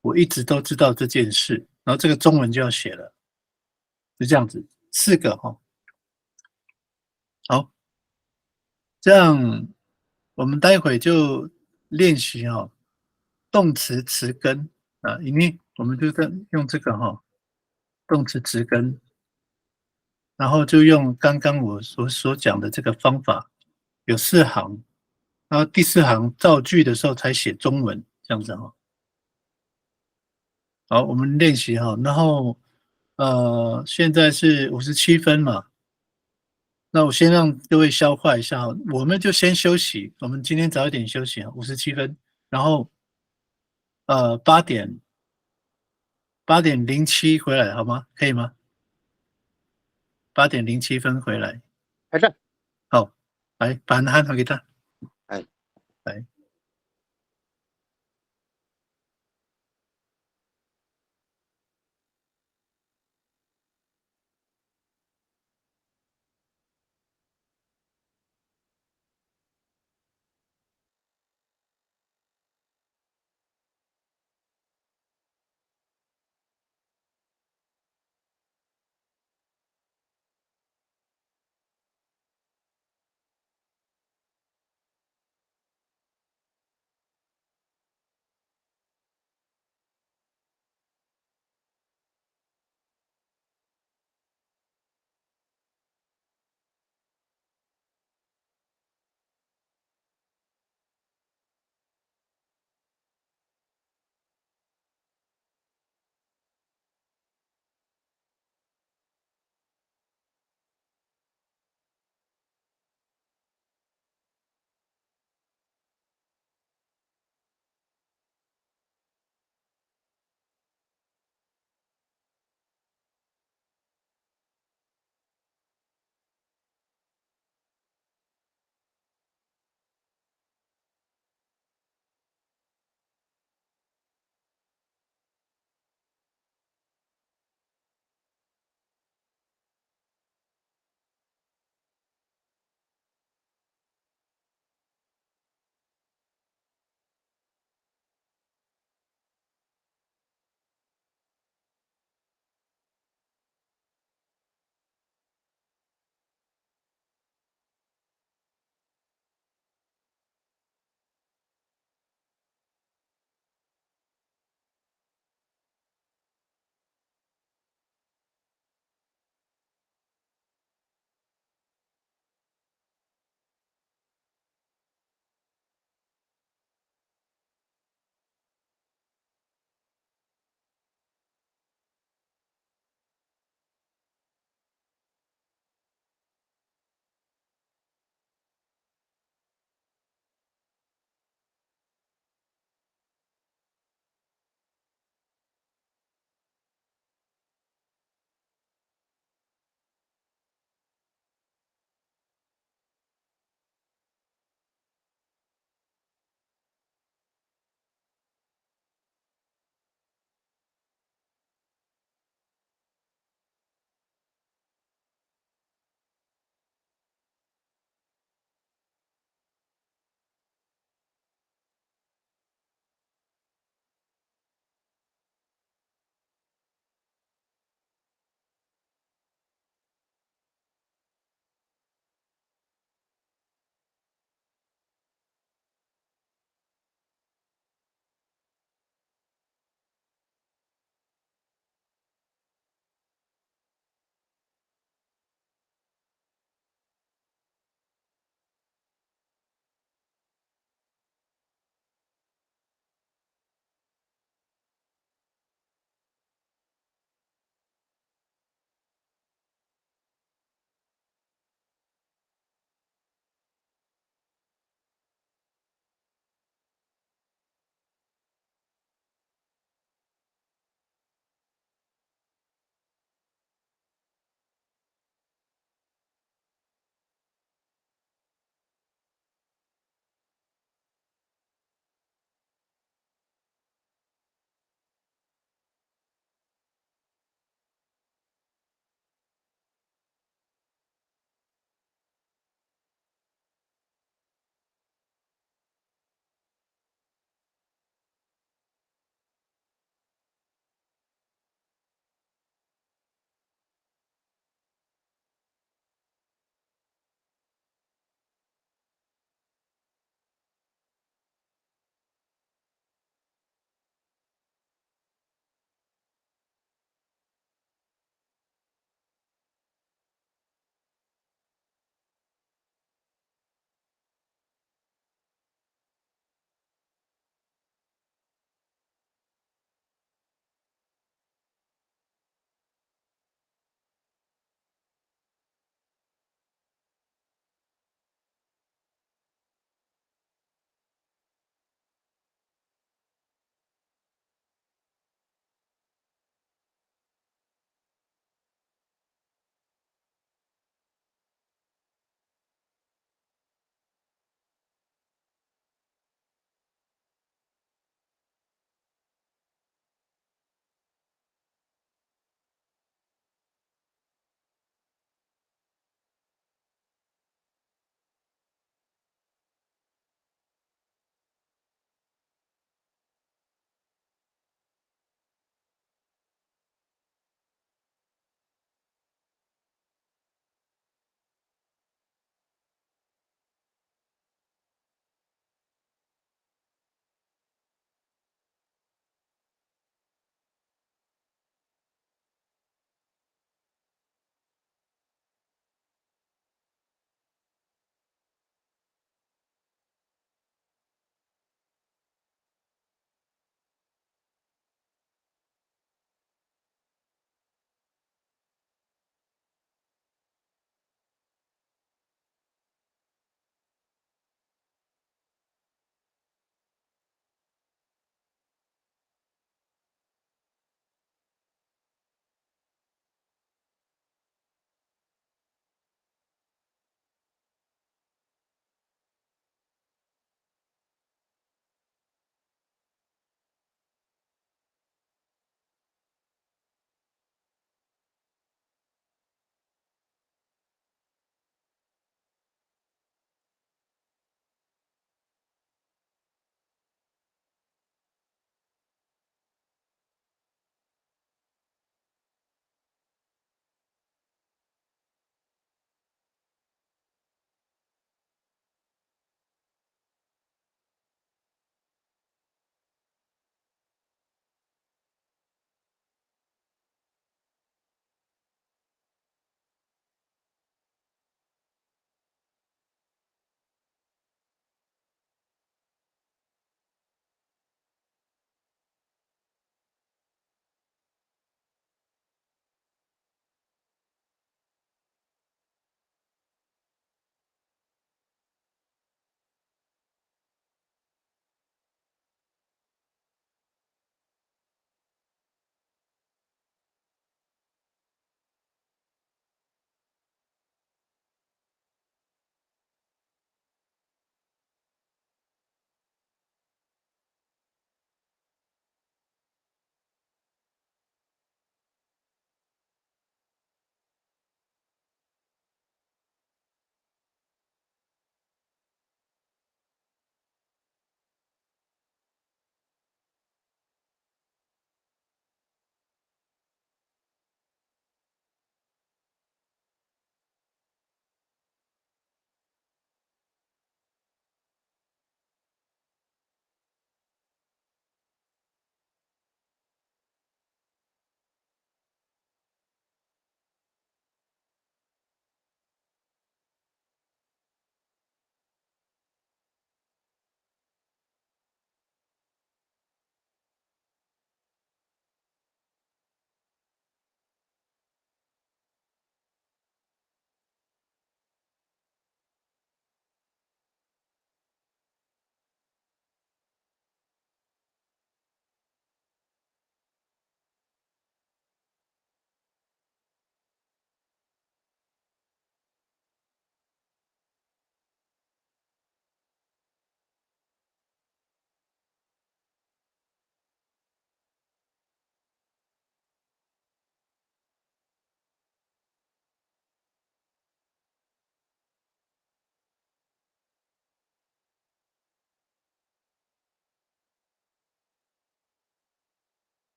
我一直都知道这件事，然后这个中文就要写了，就这样子，4个哈。好，这样我们待会就练习哈，动词词根啊，因为我们就在用这个哈，动词词根，然后就用刚刚我所讲的这个方法，有4行，然后第4行造句的时候才写中文，这样子哈。好，我们练习哈，然后现在是57分嘛，那我先让各位消化一下哈，我们就先休息，我们今天早一点休息啊，57分，然后8点07回来好吗？可以吗？8点07分回来。开战。好，来把hand给他。哎，来。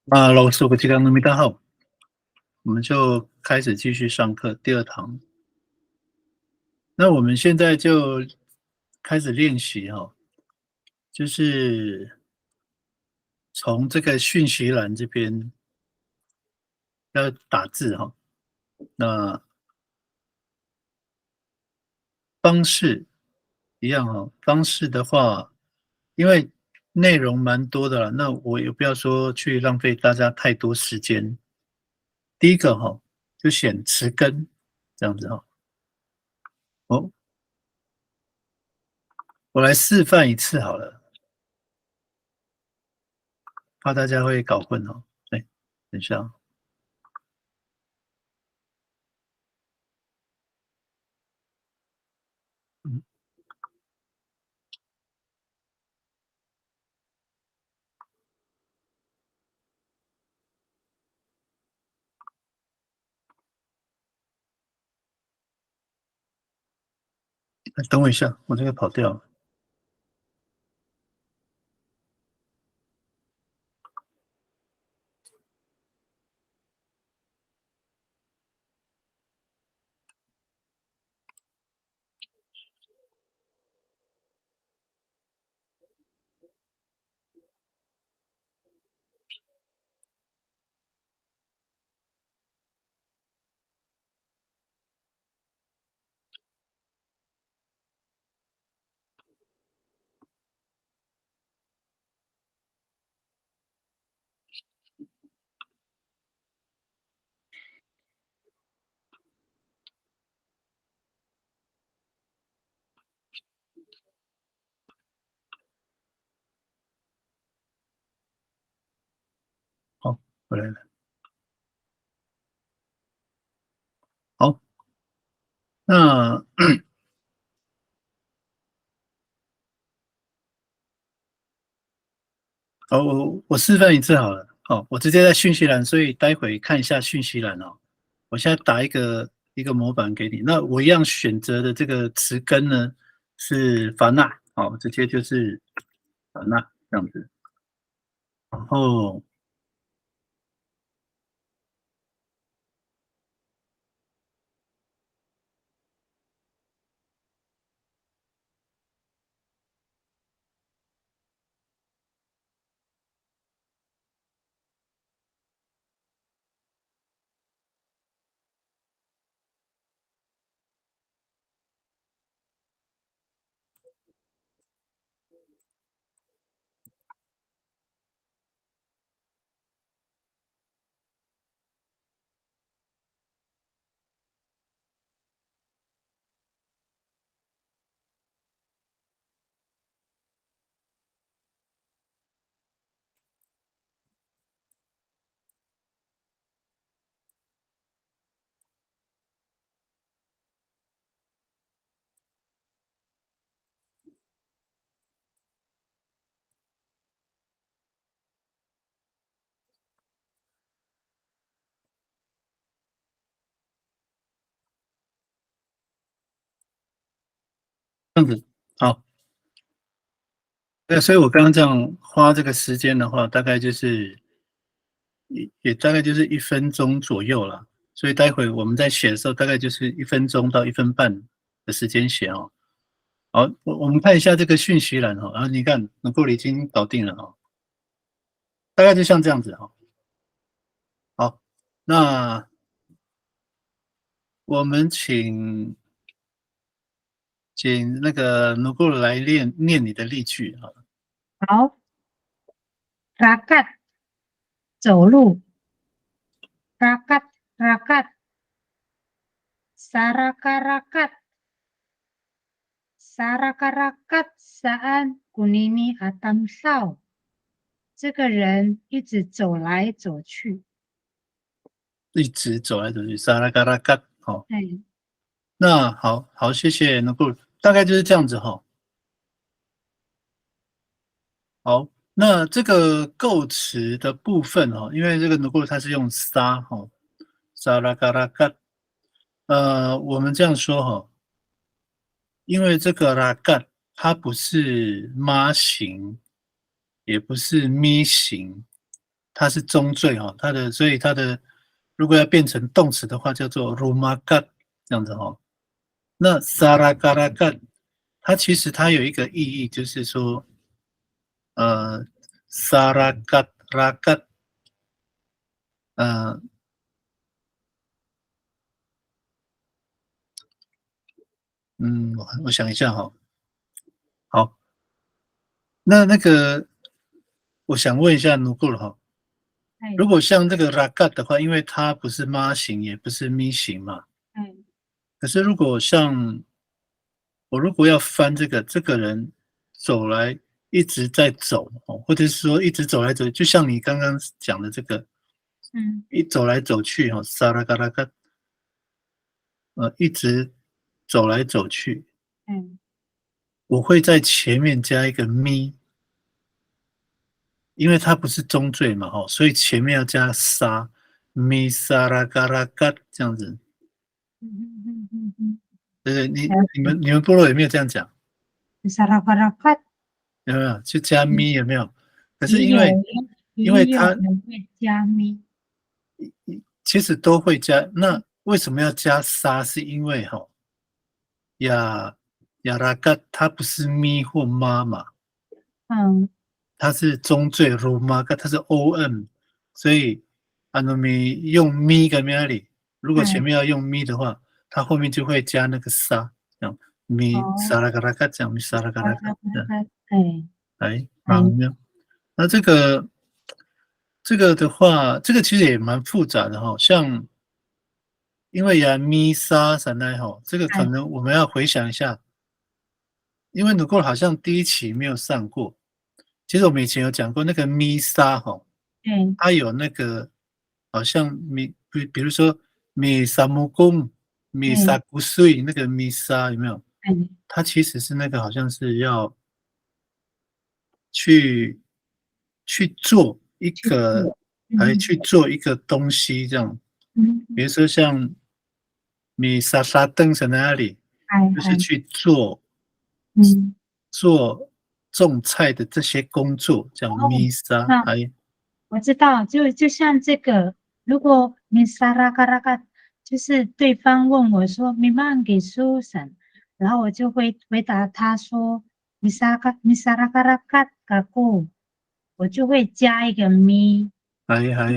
那老师，我这个没大好，我们就开始继续上课第2堂。那我们现在就开始练习哈，就是从这个讯息栏这边要打字哈。那方式一样哈，方式的话，因为内容蛮多的了，那我也不要说去浪费大家太多时间。第一个哈，就选词根这样子哈。哦，我来示范一次好了，怕大家会搞混哦。哎，等一下哦。嗯，等我一下，我这个跑掉了。好，回来了。好，那好，我示范一次好了。好，我直接在讯息栏，所以待会看一下讯息栏哦。我现在打一个模板给你，那我一样选择的这个词根呢是法纳，好，直接就是法纳这样子。然后这样子，好。所以我刚刚这样花这个时间的话，大概就是也大概就是1分钟左右了。所以待会我们在写的时候，大概就是1分钟到1分半的时间写哦。好，我们看一下这个讯息栏哈，然后你看能够已经搞定了哈，大概就像这样子哈。好，那我们请那个能够来念你的例句啊。好，rakat 走路，rakat rakat saraka rakat saan kunini atam sao，这个人一直走来走去。一直走来走去，沙拉嘎拉嘎，好。哎，那好，谢谢能够，大概就是这样子哈。好，那这个构词的部分哈，因为这个能够它是用沙哈，沙拉嘎拉嘎，我们这样说哈，因为这个拉嘎它不是妈形，也不是咪形，它是中缀哈，所以它的如果要变成动词的话，叫做 rumagat 这样子哈。那 saragaragat 它其实它有一个意义，就是说saragat ragat 我想一下哈。好，那个我想问一下努古了哈。如果像这个 ragat 的话，因为它不是妈型，也不是咪型嘛。可是如果像我如果要翻这个人走来一直在走哦，或者是说一直走来走，就像你刚刚讲的这个，一走来走去哈，萨拉嘎拉嘎，一直走来走去，我会在前面加一个咪，因为它不是中缀嘛哈，所以前面要加沙，咪萨拉嘎拉嘎这样子。对对，你们部落有没有这样讲？有没有就加咪有没有？可是因为它会加咪，其实都会加。那为什么要加沙？是因为哈亚拉嘎它不是咪或妈嘛，它是中缀 ruma 嘎，它是 om， 所以阿努米用咪跟咪里，如果前面要用咪的话，它后面就会加那个沙，这样咪沙拉嘎拉嘎，这样咪沙拉嘎拉嘎，好没有？那这个的话，这个其实也蛮复杂的哈，像因为呀咪沙神奈哈，这个可能我们要回想一下，因为努够好像第一期没有上过。其实我们以前有讲过那个咪沙哈，它有那个好像比如说咪沙木公、咪沙古碎那个咪沙有没有？它其实是那个好像是要去做一个，去做一个东西这样。比如说像米沙沙登在那里，就是去做种菜的这些工作，叫米沙。我知道，就像这个，如果米沙拉嘎拉嘎，就是对方问我说米曼给苏神，然后我就会回答他说米沙拉嘎拉嘎嘎古，我就会加一个咪。我要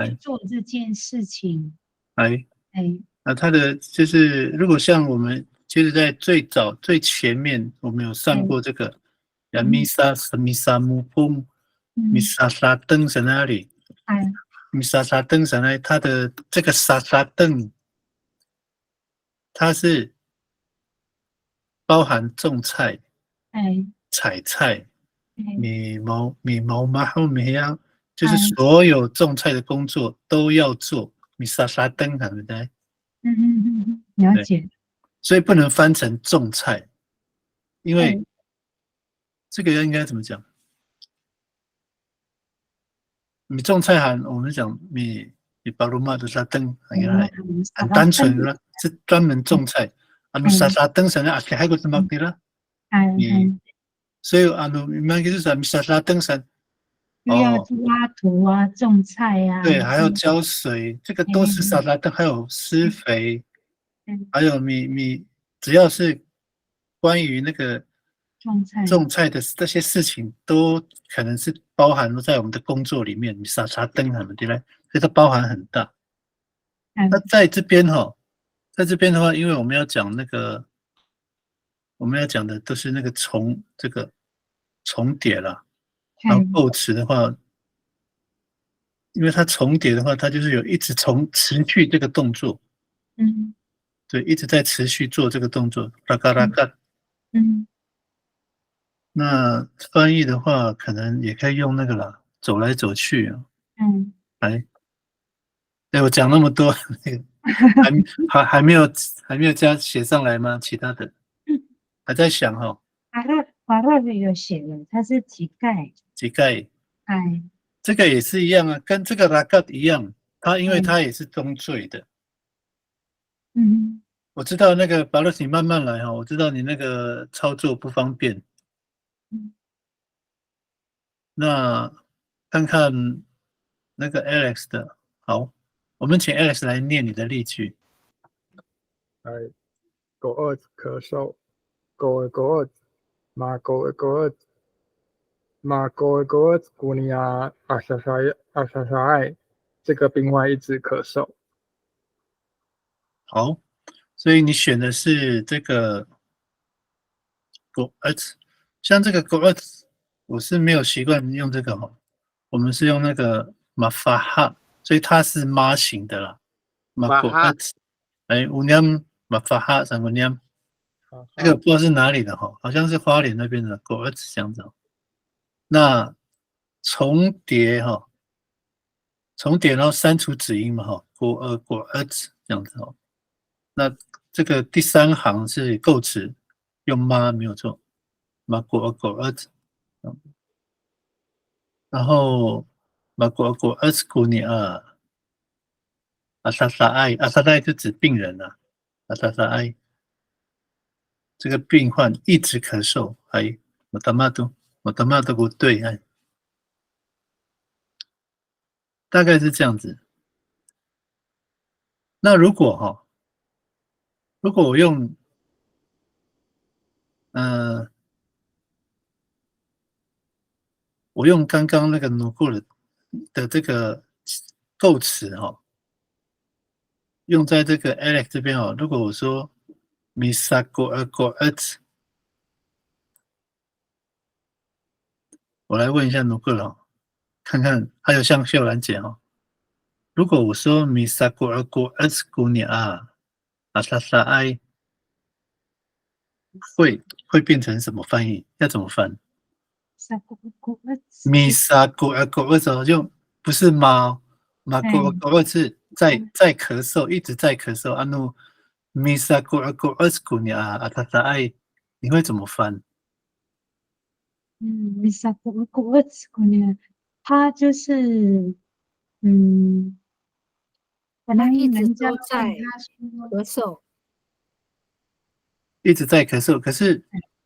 去做这件事情。它的就是如果像我们其实在最早最前面我们有上过这个米沙木pom米沙沙登在那里，米沙沙登在那里，它的这个沙沙登它是包含种菜、采菜、米毛嘛后面要就是所有种菜的工作都要做。米沙沙登对不对？了解。所以不能翻成种菜，因为这个应该怎么讲？你种菜我们讲米巴鲁玛的沙登，很单纯了，是专门种菜。沙沙登上的还有什么的啦？所以那个就是米沙沙登上。又要挖土啊，种菜啊，对，还要浇水，这个都是沙拉登，还有施肥，还有只要是关于那个种菜的这些事情，都可能是包含在我们的工作里面。沙沙登什么的呢？所以它包含很大。那在这边的话，因为我们要讲那个，我们要讲的都是那个这个重叠了。然后构词的话，因为它重叠的话，它就是有一直持续这个动作，对，一直在持续做这个动作，拉嘎拉嘎，那翻译的话，可能也可以用那个啦，走来走去啊，我讲那么多，那个还没有写上来吗？其他的还在想哈。法拉有写了，它是乞丐。这个也是一样啊，跟这个拉嘎一样，因为它也是中缀的。我知道那个巴洛斯，你慢慢来哈，我知道你那个操作不方便。那看看那个 Alex 的。好，我们请 Alex 来念你的例句。狗二咳嗽，狗二马狗二马狗二古尼亚阿沙爱，这个病患一直咳嗽。好，所以你选的是这个狗儿子，像这个狗儿子，我是没有习惯用这个哦，我们是用那个马法哈，所以它是妈型的啦。马狗儿子，哎，五念马法哈三个念，这个不知道是哪里的哈，好像是花莲那边的狗儿子这样子。那重叠哈，重叠然后删除子音嘛哈，狗儿子这样子哦。那这个第3行是构词，用妈没有错，马狗儿子。然后马狗儿子古尼啊，阿萨萨爱，阿萨萨爱就指病人啊，阿萨萨爱，这个病患一直咳嗽，哎，我他妈都不对，哎，大概是这样子。那如果我用我用刚刚那个努库的这个构词用在这个 Alex 这边如果我说 Misako Agoet， 我来问一下努库了，看看还有像秀兰姐如果我说 Misako Agoet Gunia 阿萨萨埃，会变成什么翻译？要怎么翻？Misako Agoet 就不是猫。马狗是在咳嗽，一直在咳嗽。努米萨古古尼阿塔塔爱，你会怎么翻？米萨古古尼，他就是本来人家在咳嗽，一直在咳嗽，可是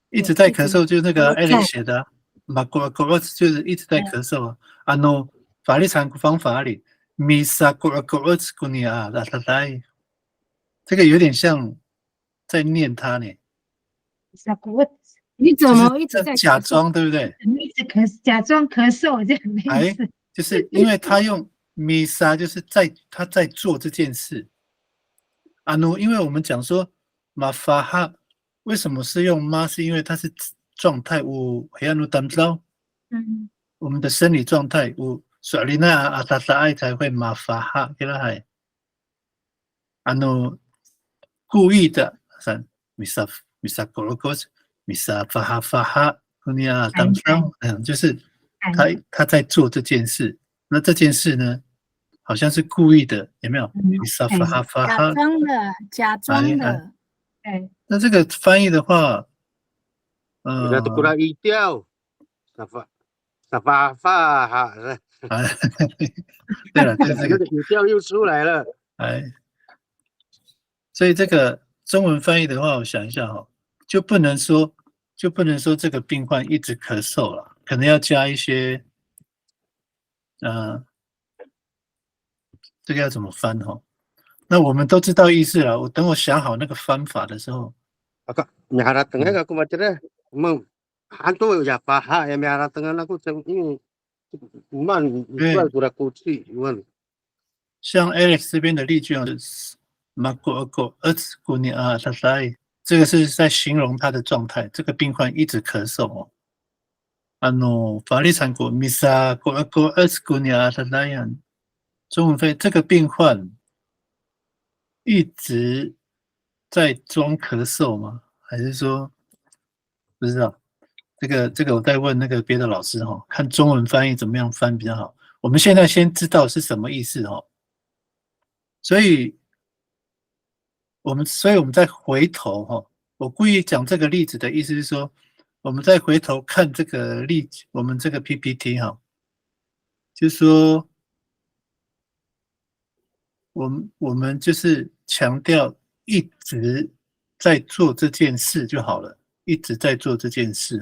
一直在咳嗽，就是那个 Alex 写的马狗就是一直在咳嗽啊。努法律常方法里。米萨古古尼亚拉塔泰，这个有点像在念他呢。你怎么一直在假装，对不对？一直假装咳嗽这样的意思。就是因为他用米萨，就是他在做这件事。努，因为我们讲说马法哈，为什么是用妈？是因为它是状态无黑暗努当招。我们的生理状态无。所以那阿塔萨爱才会马法哈给他海，故意的，米萨狗罗狗斯，米萨法哈，你啊当中，就是他在做这件事，那这件事呢，好像是故意的，有没有？米萨法哈，假装的，哎，那这个翻译的话，那都不让一调，法哈。对了，就是这个语调又出来了。所以这个中文翻译的话，我想一下就不能说这个病患一直咳嗽了，可能要加一些，这个要怎么翻那我们都知道意思了。等我想好那个翻法的时候，Miara tengah aku macam hantu ya paha ya miara tengah aku ini man jual pura kursi man。像 Alex 这边的例句是 Mako Eko Gunia Tasai， 这个是在形容他的状态。这个病患一直咳嗽法律产国 Misa Eko Gunia Tasai， 中文翻这个病患一直在装咳嗽吗？还是说不知道？这个我再问那个别的老师看中文翻译怎么样翻比较好。我们现在先知道是什么意思所以我们再回头我故意讲这个例子的意思是说，我们再回头看这个例子，我们这个 PPT 就是说我们就是强调一直在做这件事就好了，一直在做这件事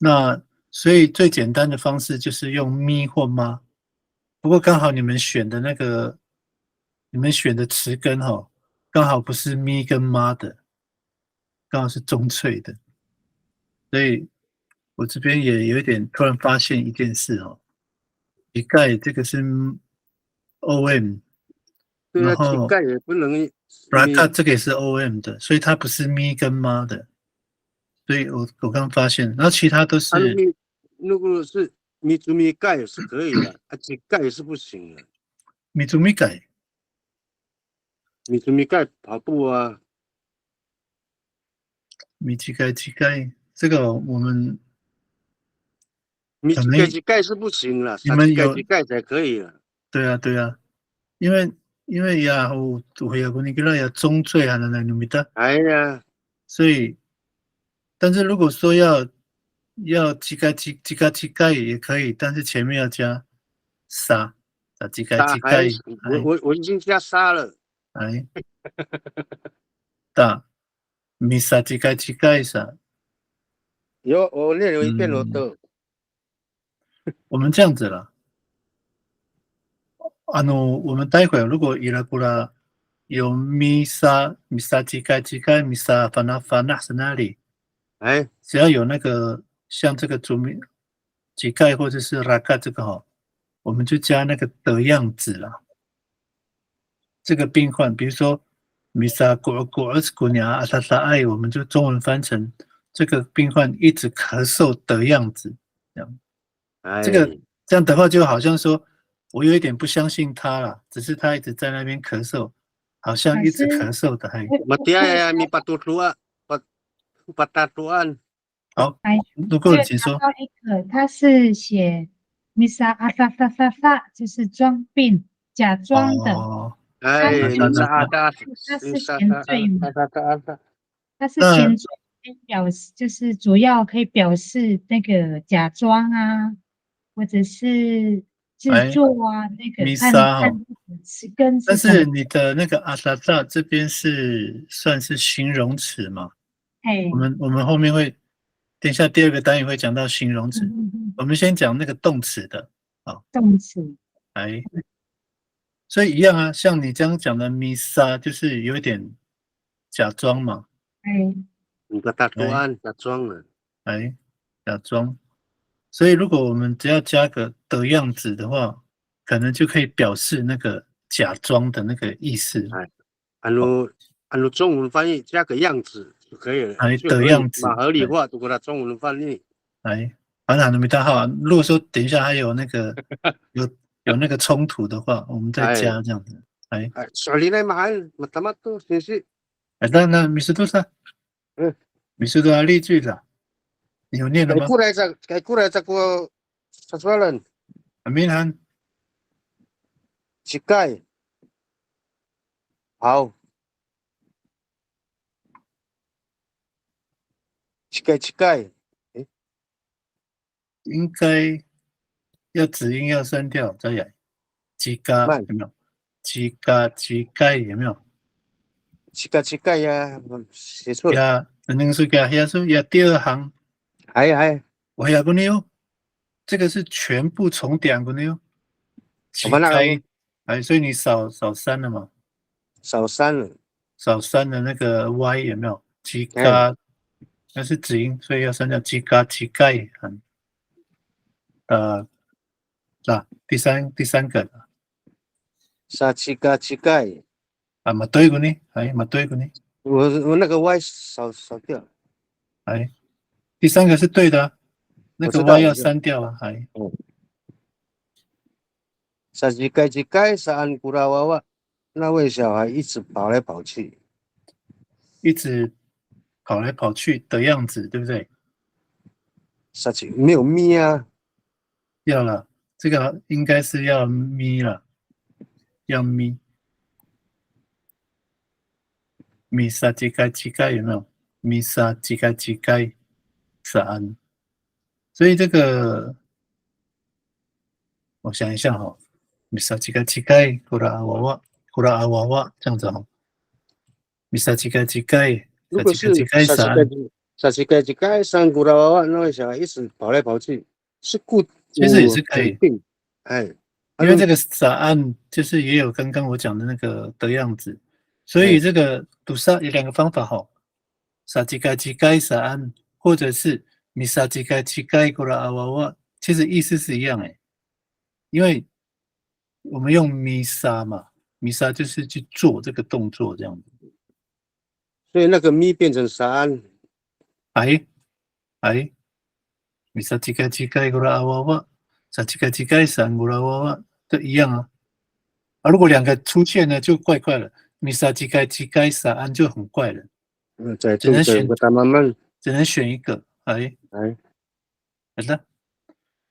那所以最简单的方式就是用咪或妈，不过刚好你们选的词根刚好不是咪跟妈的，刚好是中脆的，所以我这边也有一点突然发现一件事一盖这个是 OM， 对啊，然后乞丐也不能 Raka 这个也是 OM 的，所以它不是咪跟妈的，所以我刚发现，然后其他都是如果是米祖米盖是可以的，乞丐是不行的。米祖米盖，米祖米盖跑步啊，米乞丐，这个我们米乞丐是不行了，你们有乞丐才可以了。对啊，因为呀，我会有那个呀中最还能来努米的，哎呀，所以，但是如果说要乞丐也可以，但是前面要加杀乞丐，我已经加杀了。哎，大米杀乞丐杀。有我练了一遍了都。我们这样子了。我们待会如果伊拉古拉有米萨乞丐米萨法纳是哪里？哎，只要有那个像这个主米乞丐或者是拉嘎这个我们就加那个的样子了。这个病患，比如说米萨古娘阿萨萨爱，我们就中文翻成这个病患一直咳嗽的样子，这样。这样的话就好像说，我有一点不相信他了，只是他一直在那边咳嗽，好像一直咳嗽的。好，如果请说。他是写 Misa 阿萨萨萨萨，就是装病，假装的。他是前缀嘛？他是前缀，表示就是主要可以表示那个假装啊，或者是制作啊，那个看词根。但是你的那个阿萨萨这边是算是形容词嘛？我们后面会，等一下第二个单元会讲到形容词，我们先讲那个动词的。动词。所以一样啊，像你刚刚讲的米莎，就是有点假装嘛。假装了。假装。所以如果我们只要加个的样子的话，可能就可以表示那个假装的那个意思。按中文翻译加个样子就可以了。的样子。合理化如果它中文翻译。没大号。如果说等一下还有那个有那个冲突的话，我们再加这样子。那米斯多萨，米斯多例句了，你有念了吗？阿明涵，乞丐，好，乞丐，应该要子音要删掉，再来，乞丐有没有？乞丐有没有？乞丐呀，写错了。呀，能是个呀是呀第二行。我呀个妞，这个是全部重点个妞。乞丐，所以你少删了嘛？少删了那个 y 有没有？乞丐，那是子音，所以要删掉乞丐。第三个。乞丐。嘛对个呢？嘛对个呢？我那个 y 少掉。第三个是对的，那个 y 要删掉啊。乞丐是安古拉娃娃，那位小孩一直跑来跑去，的样子，对不对？没有咪啊。要了，这个应该是要咪了，要咪。米萨乞丐有没有？米萨乞丐是安，所以这个我想一下米萨乞丐古拉阿娃娃这样子米萨乞丐，如果是萨乞丐上古拉娃娃，那位小孩一直跑来跑去，是其实也是可以。因为这个撒案就是也有刚刚我讲的那个的样子，所以这个读沙有2个方法哈，撒几盖撒案，或者是米撒几盖过来阿娃娃，其实意思是一样因为我们用米撒嘛，米撒就是去做这个动作这样子，所以那个咪变成啥安？米撒几盖过来阿娃娃，撒几盖撒过来阿娃娃，都一样啊。如果2个出现呢，就怪怪了。米撒几盖撒安就很怪了。只能选一个。好的。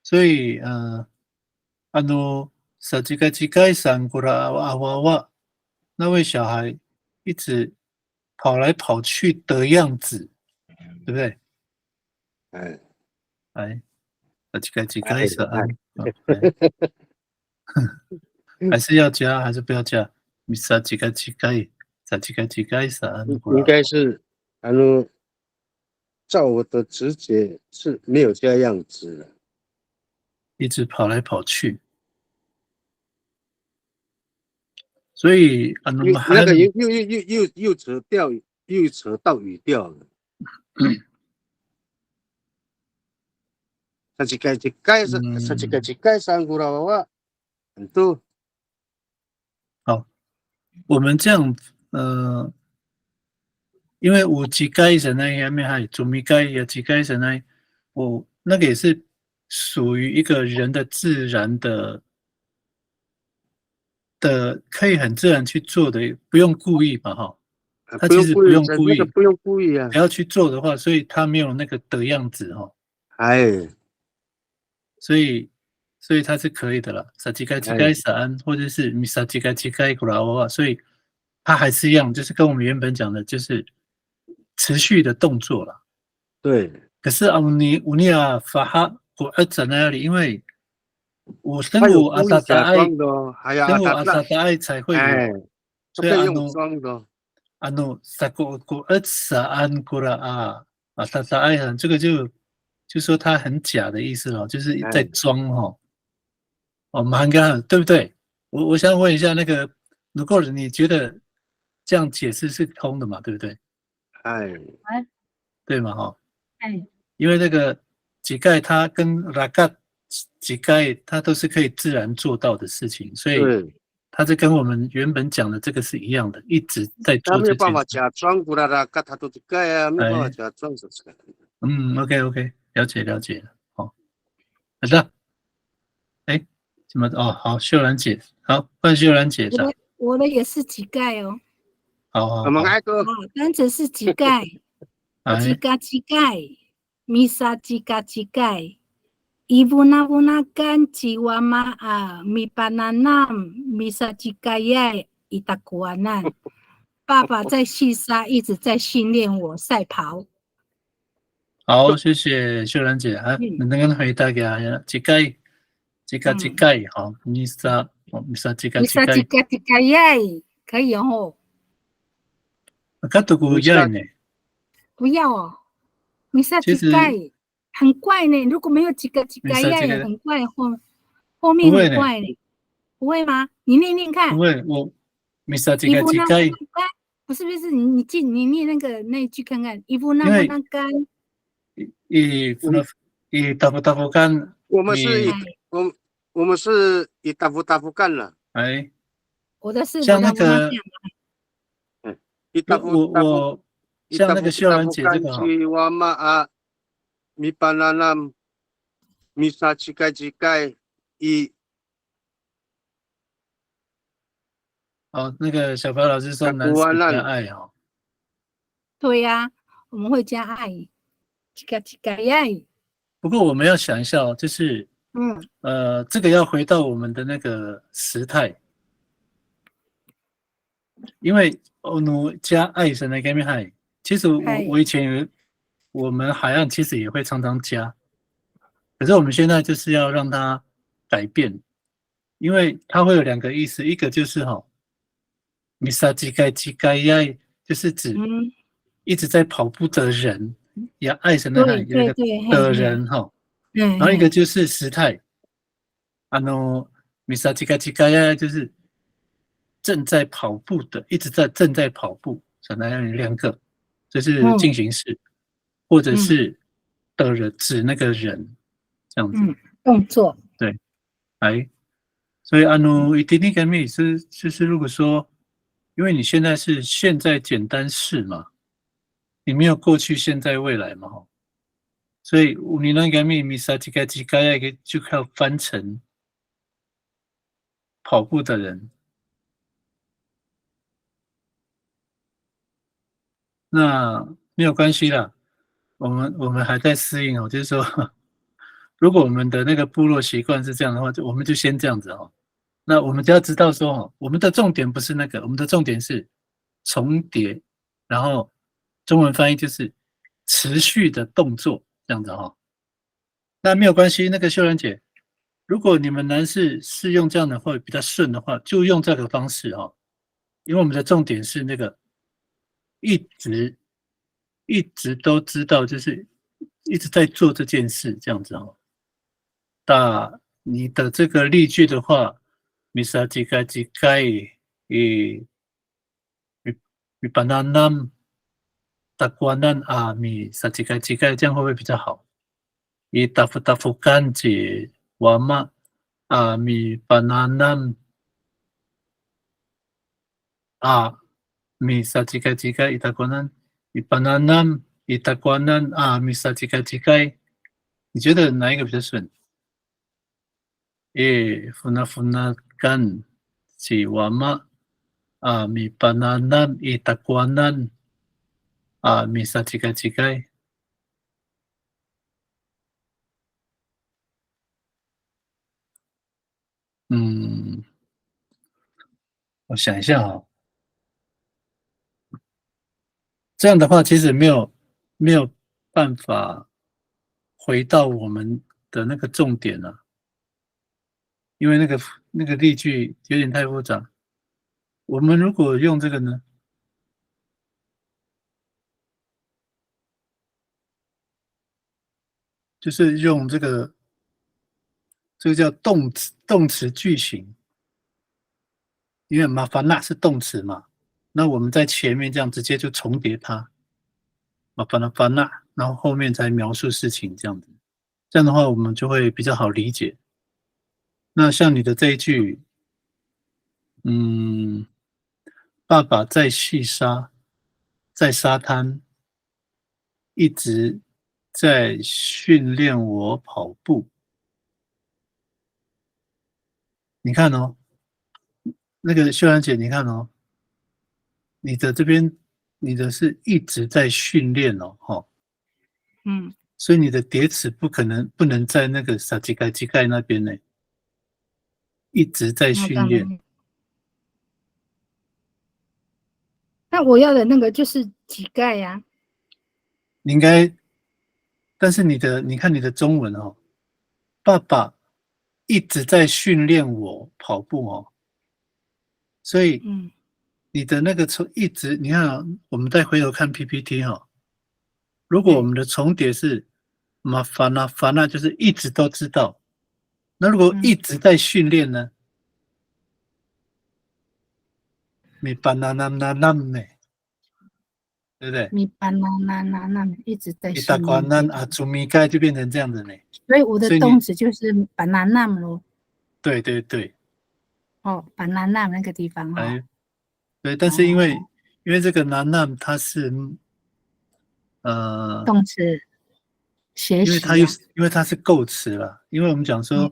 所以撒几盖撒过来阿娃娃，那位小孩一直跑来跑去的样子，对不对？撒几盖撒安。还是要加还是不要加？米撒几盖撒安。应该是照我的直觉是没有这样子的，一直跑来跑去，所以那个又扯到语调了。撒几盖三古拉娃娃很多。好，我们这样因为有几盖神呢，下面还做米盖也几盖神呢，那个也是属于一个人的自然的可以很自然去做的，不用故意嘛哈。他其实不用故意，不用故意啊。不要去做的话，所以他没有那个的样子哈。所以他是可以的啦。撒几盖撒安，或者是米撒几盖古拉娃娃，所以他还是一样，就是跟我们原本讲的，就是持续的动作啦。对。可是乌尼亚法哈古在那里，因为我生我阿萨达爱，生我阿萨达爱才会有，所以用装的。撒古撒安古拉阿萨达爱这个就说他很假的意思了，就是在装蛮干，对不对？我想问一下那个，如果你觉得这样解释是通的嘛，对不对？对嘛哈？因为那个几盖它跟拉嘎几盖它都是可以自然做到的事情，所以它是跟我们原本讲的这个是一样的，一直在做这件事。他没有办法假装过来拉嘎，他都几盖啊，没有办法假装是这个。OK， 了解了。好的。怎么好，秀兰姐，好，换秀兰姐的。我的也是几盖哦。好。我们爱哥。单词是几盖，几盖，米萨几盖，伊布那干吉瓦玛米巴纳纳米萨几盖耶伊达古安难。爸爸在细沙一直在训练我赛跑。好，谢谢秀兰姐能跟回答给大家几盖好，米萨几盖耶，可以哦。卡多古耶呢？不要哦，米萨几盖很怪呢。如果没有几盖耶，很怪，后面很怪呢。不会吗？你念念看。不会，我米萨几盖。不是，你念那一句看看。伊布那干。伊大夫干。我们是以大夫干了。我的是像那个。我像那个秀兰姐这个米巴纳纳米萨几盖那个小白老师说男生加爱对呀，我们会加爱，几盖爱。不过我们要想一下就是这个要回到我们的那个时态，因为加爱神的 game high， 其实我以前我们海岸其实也会常常加，可是我们现在就是要让它改变，因为它会有2个意思，一个就是米萨几盖呀，就是指一直在跑步的人，也爱神的海有一个的人然后一个就是时态，米萨吉嘎吉嘎呀，就是正在跑步的，一直在正在跑步，可能有两个，这是进行式，或者是的人指那个人这样子。动作。对，哎，所以一定那个意思就是如果说，因为你现在是现在简单式嘛，你没有过去、现在、未来嘛，所以你那个米萨吉嘎吉嘎呀，就靠翻成跑步的人。那没有关系啦，我们还在适应就是说，如果我们的那个部落习惯是这样的话，我们就先这样子那我们就要知道说我们的重点不是那个，我们的重点是重叠，然后中文翻译就是持续的动作这样子那没有关系，那个秀兰姐，如果你们男士是用这样的会比较顺的话，就用这个方式因为我们的重点是那个一直都知道，就是一直在做这件事这样子那你的这个例句的话，Misa jika bananam takwanan misa jika 这样会不会比较好？Itafukan je wama mi bananam misa jika itakwanan bananam itakwanan misa jika 你觉得哪一个比较顺？Funafunakan si wama mi bananam itakwanan misa jika 我想一下这样的话其实没有办法回到我们的那个重点了，因为那个例句有点太复杂。我们如果用这个呢，就是用这个叫动词句型，因为麻烦那是动词嘛，那我们在前面这样直接就重叠它，麻烦那，然后后面才描述事情这样子，这样的话我们就会比较好理解。那像你的这一句，爸爸在细沙，在沙滩，一直在训练我跑步。你看那个秀兰姐，你看你的这边，你的是一直在训练所以你的叠词不能在那个撒基盖那边呢，一直在训练。那我要的那个就是几盖呀？你应该，但是你看你的中文爸爸一直在训练我跑步所以你的那个一直，你看我们再回头看 PPT 如果我们的重叠是麻烦那就是一直都知道，那如果一直在训练呢？米巴那呢？对不对？米巴那一直在训练。大关那朱米盖就变成这样子呢。所以我的动词就是巴那咯。对。巴那那个地方对，但是因为这个那它是动词学习因为它是构词了，因为我们讲说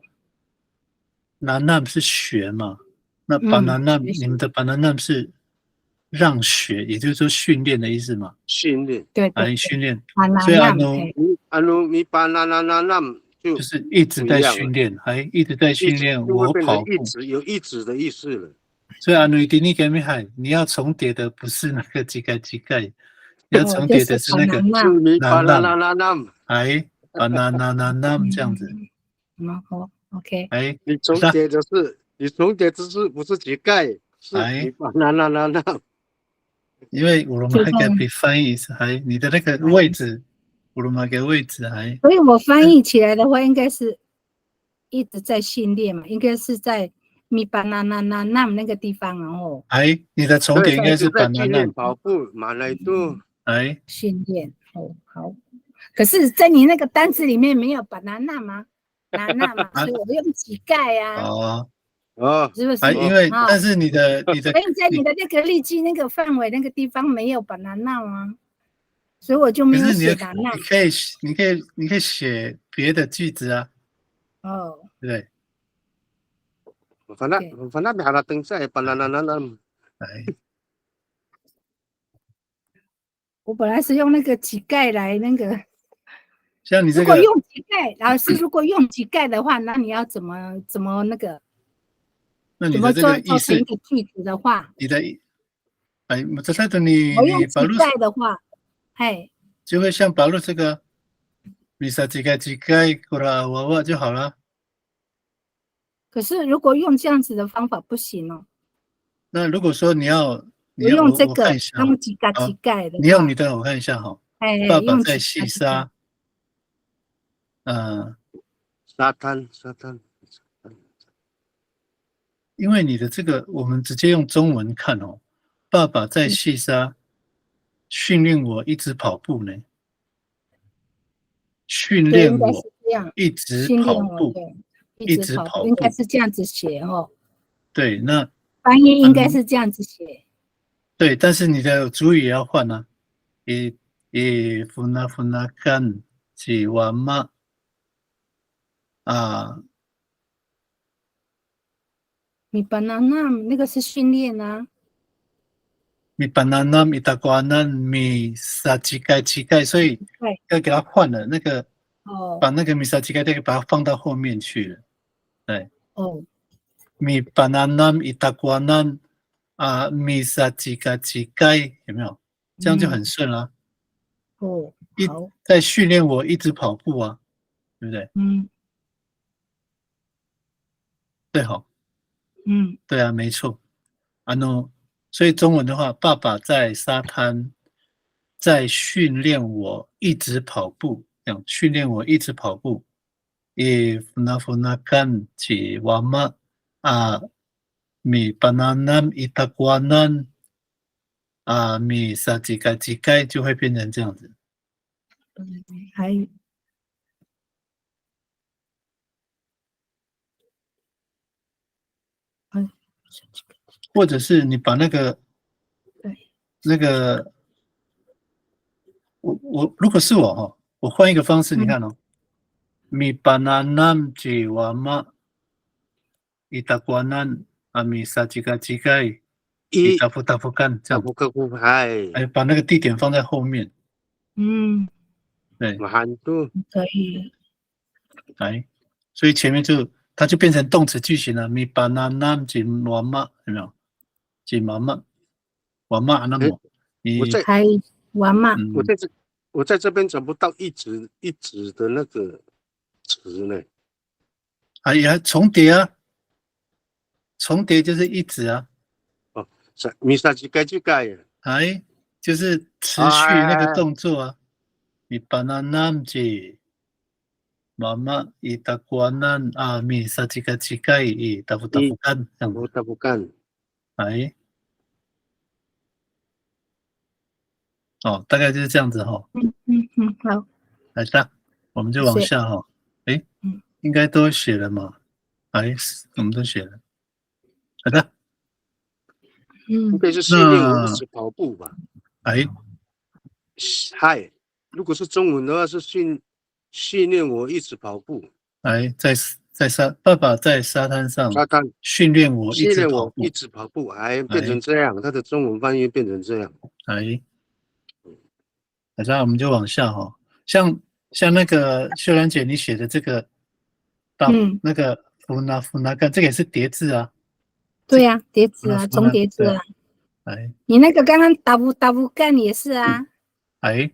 那是学嘛，那banana你们的banana是让学，也就是说训练的意思嘛。训练，对，训练。所以米banana就是一直在训练，还一直在训练我跑步，有一直的意思了。所以一定你给你要重叠的不是那个几盖，你要重叠的是那个米banana，哎，banana 这样子。OK。你重叠的是不是几盖？是米banana。因为我们还可以翻译是还你的那个位置。位置所以我翻译起来的话，应该是一直在训练嘛，应该是在米巴那那个地方，然后哎，你的重点应该是在 banana 训练跑步，马来度。哎，训练哦，好。可是，在你那个单词里面没有 banana 吗？banana 嘛，所以我用几盖啊，哦，是不是？哎，因为啊，但是你的所以在你的那个日记那个范围那个地方没有 banana 吗？所以我就没有写 banana。你可以写别的句子啊，哦，对反正还等在banana。哎，我本来是用那个几盖来那个。如像你这个，果用几盖，老师如果用几盖的话，那你要怎么那个？那你的这个意做成思，一个句子的话，你的哎，这在的你我用几你保路盖的话，哎，就会像保路这个，米萨几盖过来娃娃就好了。可是如果用这样子的方法不行哦。那如果说我用这个我看一下用几盖啊，几盖的话，你用你的我看一下哈。哎，爸爸用几在细盖几盖沙，沙滩，因为你的这个我们直接用中文看哦。爸爸在细沙训练我一直跑步呢，训对，应该练我是这样，一直训练跑步，我对，一一直跑步，应该直跑步。是这样子写哦。对，那翻译应该是这样子写。对，但是你的主语也要换啊。funna kan si wama 啊，你 banana 那个是训练啊。mi banana mi taguanan mi sa chigai，所以要给它换了那个，把那个 mi sa chigai 把它放到后面去了。对，哦 mi banana mi taguanan mi sa chigai 有没有？这样就很顺了。哦，好，在训练我一直跑步啊，对不对？嗯对好，嗯，对啊，没错。所以中文的话，爸爸在沙滩在训练我一直跑步，这样训练我一直跑步。Ifnafunakan ci wama mi bananam itaguanan mi sajikai 就会变成这样子。还或者是你把那个我如果是我哈，我换一个方式，你看哦，mi bananam ci wama itaguanan mi sajikai itafukan 这样，哎，把那个地点放在后面，嗯，对，可以，哎，所以前面它就变成动词句型了，mi bananam ci wama 有没有？ci wama 那么你还玩嘛？我在这边找不到一直的那个词呢。哎呀，重叠啊，重叠就是一直啊。哦，米萨吉盖就盖呀。哎，就是持续那个动作啊。你bananam ci wama itaguanan mi sajikai itafukan 这样子。Itafukan。哎，哦，大概就是这样子哈。好，来的，我们就往下哈。哎，应该都写了嘛？哎，我们都写了。好的，应该是训练我一直跑步吧？哎，嗨，如果是中文的话是训练我一直跑步。哎，爸爸在沙滩上训练我一直跑步，哎，变成这样，他的中文翻译变成这样。哎，好像我们就往下哈，像那个秀兰姐你写的这个，那个福拿干，这个也是叠字啊。对呀，叠字啊，重叠字啊。哎，你那个刚刚打不干也是啊。哎，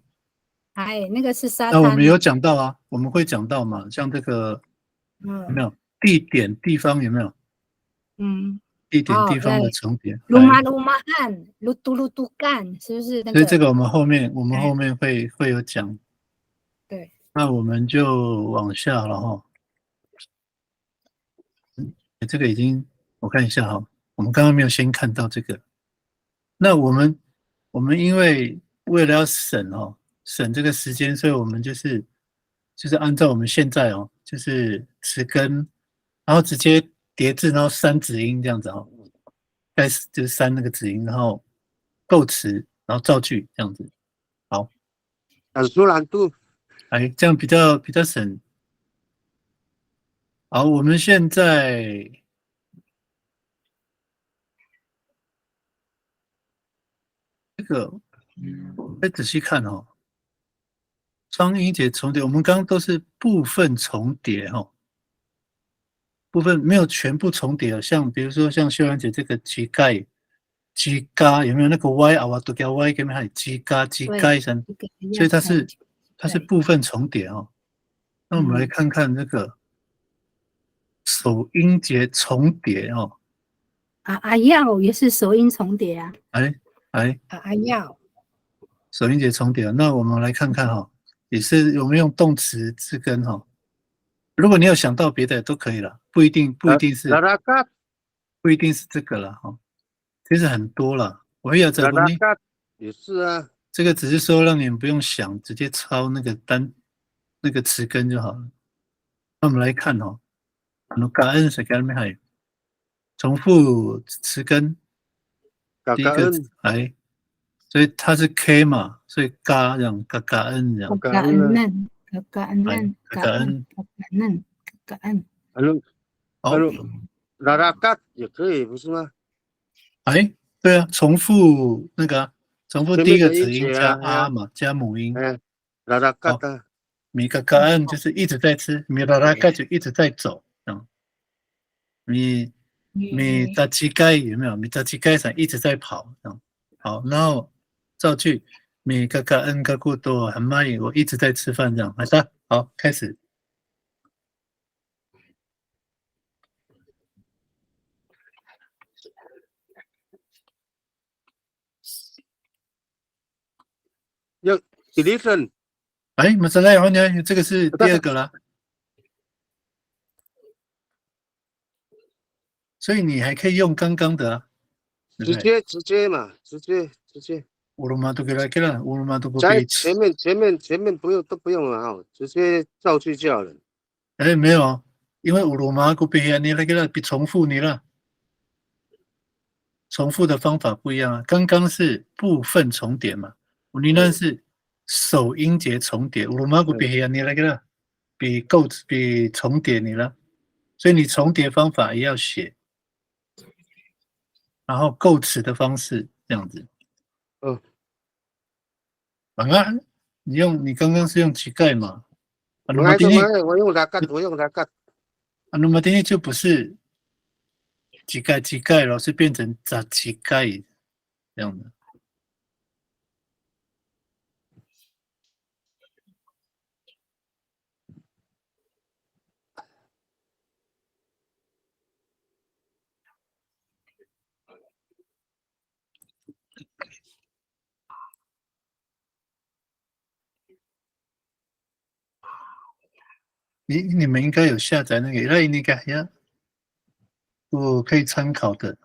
那个是沙滩。那我们有讲到啊，我们会讲到嘛，像这个，有没有地点地方有没有？地点地方的重叠。鲁马干，鲁都干，是不是？所以这个我们后面会有讲。对。那我们就往下了哈。这个已经我看一下哈，我们刚刚没有先看到这个。那我们因为为了要省这个时间，所以我们就是按照我们现在就是词根，然后直接叠字，然后删子音这样子开始就是删那个子音，然后构词，然后造句这样子。好，但是难度，这样比较省。好，我们现在这个再仔细看双音节重叠，我们刚刚都是部分重叠部分没有全部重叠像比如说像秀兰姐这个机盖机嘎有没有那个 y 啊？我都叫 y 跟还机嘎神，所以它是部分重叠那我们来看看这个首音节重叠要也是首音重叠啊。要首音节重叠，那我们来看看也是我们用动词字根如果你有想到别的都可以了，不一定是这个了其实很多了。我也在问你，也是啊。这个只是说让你们不用想，直接抄那个词根就好了。那我们来看感恩是干咩系？重复词根，第一个所以它是 K 嘛，所以嘎这样感恩这样。感恩。好，拉拉嘎也可以，不是吗？对啊，重复重复第一个子音加啊嘛，加母音。拉拉嘎的，米嘎嘎恩就是一直在吃，米拉拉嘎就一直在走米达基盖有没有？米达基盖上一直在跑好，然后造句米嘎嘎恩嘎古多很慢，我一直在吃饭这样。好，开始。要 deletion。马上来，这个是第二个啦。所以你还可以用刚刚的直接嘛，直接。乌鲁马都给了，乌鲁马都不在前面都不用了直接造句就好了。没有因为乌鲁马都给你那个重复你了，重复的方法不一样刚刚是部分重叠嘛，你那是首音节重叠，乌鲁马都给你那个比重叠你了，所以你重叠方法也要写。然后构词的方式这样子。你刚刚是用乞丐嘛？我用拉嘎。那么今天就不是乞丐了，是变成杂乞丐这样的。你们应该有下载那个呀，我可以参考的。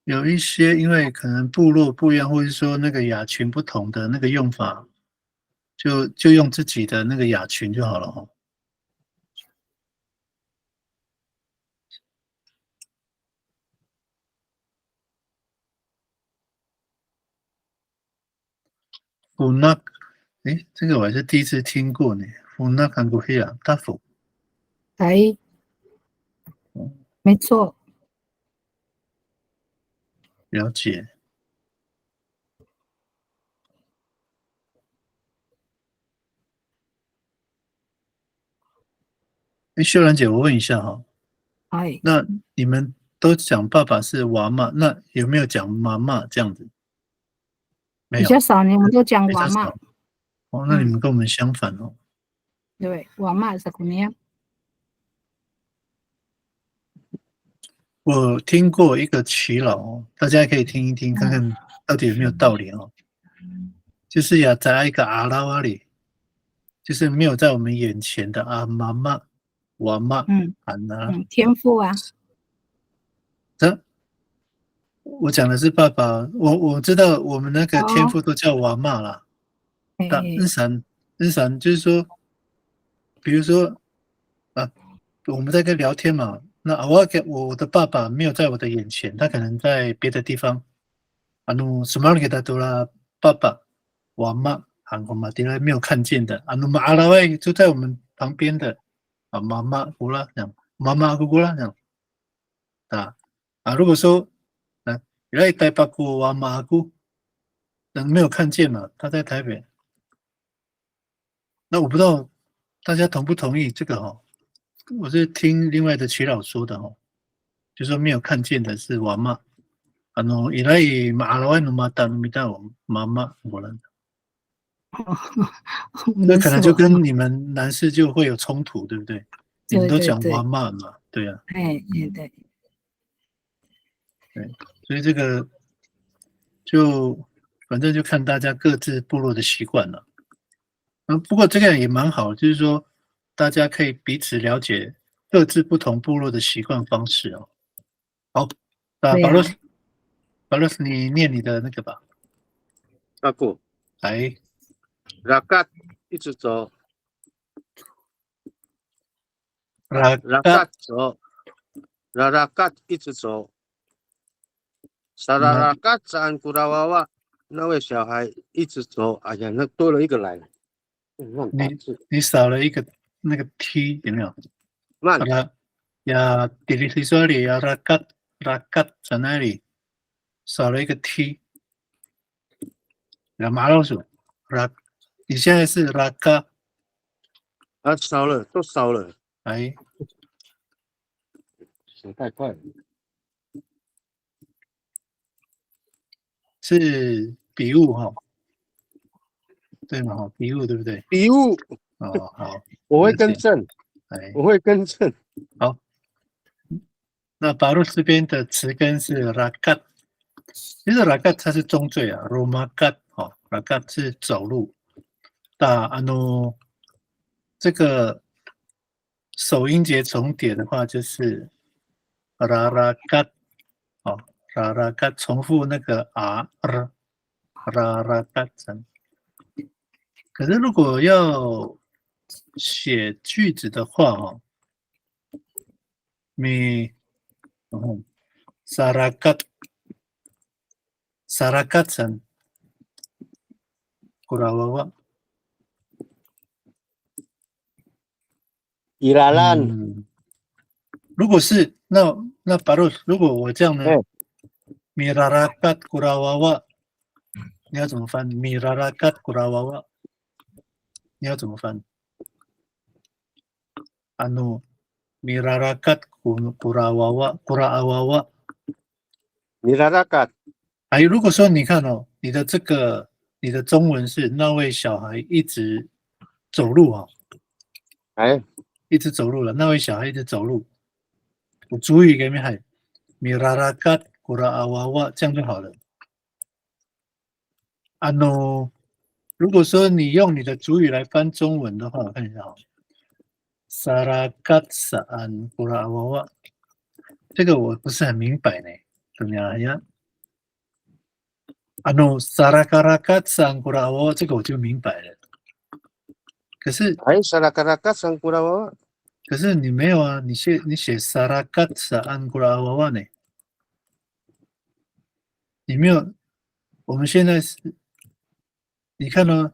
有一些因为可能部落不一样，或者说那个雅群不同的那个用法，就用自己的那个雅群就好了福纳，这个我还是第一次听过呢。福纳看过黑啊，大福。没错。了解。秀兰姐，我问一下那你们都讲爸爸是娃妈，那有没有讲妈妈这样子？没有，比较少呢，我们都讲娃妈。那你们跟我们相反对，娃妈是怎么样？我听过一个耆老哦，大家可以听一听，看看到底有没有道理哦。就是呀，在一个阿拉瓦里，就是没有在我们眼前的啊，妈妈、我妈、安娜。天赋啊。我讲的是爸爸，我知道我们那个天父都叫娃妈啦。但日常就是说，比如说啊，我们在跟聊天嘛，那我的爸爸没有在我的眼前，他可能在别的地方。什么给他读了爸爸、娃妈、韩国嘛，第来没有看见的。马阿拉外就在我们旁边的妈妈姑啦这样，妈妈姑姑啦这样。如果说原来台北姑娃妈姑人没有看见嘛，他在台北。那我不知道大家同不同意这个我是听另外的耆老说的就说没有看见的是娃妈。以来马来の方見た妈妈我了。那可能就跟你们男士就会有冲突，对不对？你们都讲娃妈嘛，对啊。对。所以这个就反正就看大家各自部落的习惯了。不过这个也蛮好，就是说大家可以彼此了解各自不同部落的习惯方式哦。好，那巴洛斯，你念你的那个吧。阿古，来，拉嘎一直走，拉嘎走，拉嘎一直走，萨拉嘎赞古拉娃娃，那位小孩一直走，哎呀，那多了一个来。你少了一个那个 T 有没有？慢呀，迪里西说里呀，拉嘎在那里少了一个 T。马老鼠，你现在是拉嘎少了，都少了。哎，写太快了。是笔误对吗？笔误对不对？笔误好，我会更正。我会更正。好，那巴鲁这边的词根是拉嘎，其实拉嘎它是中缀啊，罗马嘎拉嘎是走路。这个首音节重叠的话就是拉嘎拉嘎重复那个拉嘎成。可是如果要写句子的话sarakasan kurawawa伊拉兰。如果是那巴鲁，如果我这样呢？mirarakat kurawawa， 你要怎么翻？mirarakat kurawawa， 你要怎么翻？mirarakat kurawawa。mirarakat。如果说你看你的你的中文是那位小孩一直走路一直走路了，那位小孩一直走路。我主语给你喊mirarakat kurawawa， 这样就好了。如果说你用你的主语来翻中文的话，我看一下Sarakat saan kurawawa， 这个我不是很明白呢，怎么样呀？Sarakarakat saan kurawawa， 这个我就明白了。可是Sarakarakat saan kurawawa， 可是你没有啊，你写Sarakat saan kurawawa呢？你没有，我们现在是，你看呢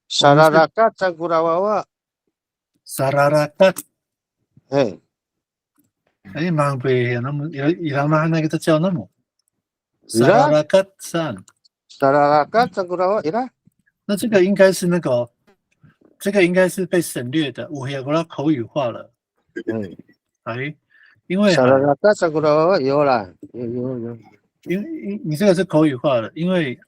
？Sararakat saan kurawawa。Sararakat。mang be那么ilang那个叫那么 Sararakat san Sararakat saan kurawawa ira。那这个应该是那个这个应该是被省略的，我也把它口语化了。因为Sararakat saan kurawawa有啦，有。因为你这个是口语化的，因为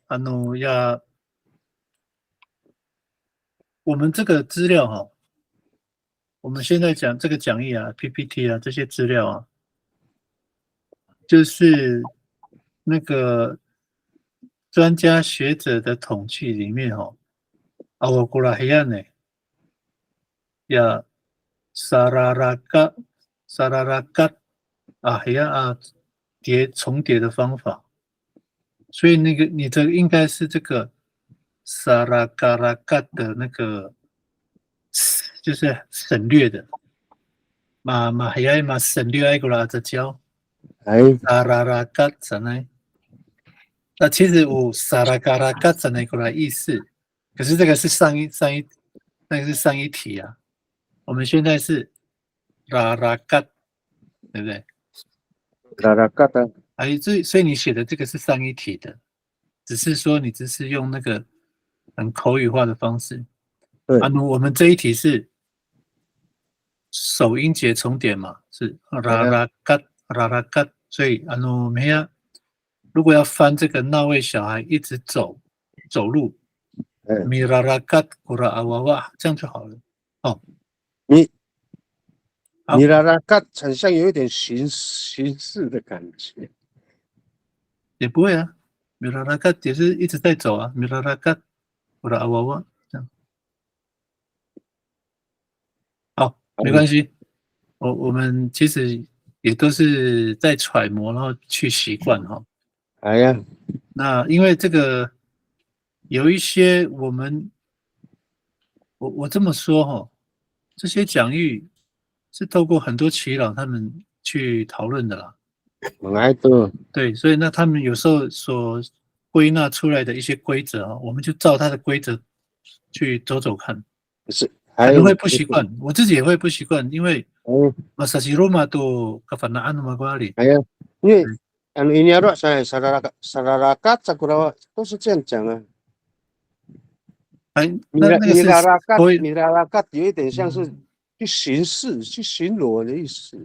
我们这个资料我们现在讲这个讲义PPT 这些资料就是那个专家学者的统计里面阿瓦古拉黑暗呢，呀，萨拉拉嘎黑暗重叠的方法，所以那个你这应该是这个萨拉嘎拉嘎的那个，就是省略的，黑暗省略爱过来这教。萨拉拉嘎怎呢？那其实有萨拉嘎拉嘎怎呢过来意思，可是这个是那个是上一题啊。我们现在是拉拉嘎，对不对？拉拉嘎的。所以你写的这个是上一题的，只是说你只是用那个很口语化的方式。对。我们这一题是首音节重点嘛，是拉拉嘎，所以没有。如果要翻这个那位小孩一直走路，米拉拉嘎古拉阿娃娃，这样就好了。米拉拉嘎很像有一点形式的感觉。也不会啊，米拉拉嘎也是一直在走啊，米拉拉嘎古拉阿娃娃这样。好，没关系。我们其实也都是在揣摩，然后去习惯哈。哎呀，那因为这个有一些我这么说哈，这些讲义是透过很多耆老他们去讨论的啦。对，所以那他们有时候所归纳出来的一些规则我们就照他的规则去走走看。是。可能会不习惯，我自己也会不习惯，因为masa si Roma tuh kafanaan magwali。因为ini ada saya saudara kaca kurang都是这样讲啊。米拉拉嘎有一点像是去巡视、去巡逻的意思。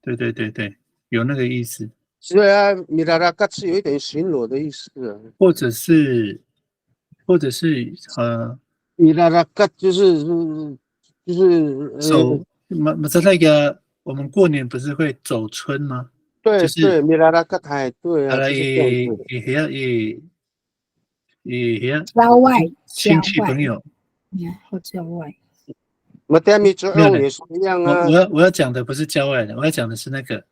对，有那个意思。是啊，米拉拉嘎是有一点巡逻的意思啊。或者是米拉拉嘎就是走在那个我们过年不是会走村吗？对，米拉拉嘎太对啊，也郊外亲戚朋友，或郊外。我带你走也是一样啊。我要讲的不是郊外的，我要讲的是那个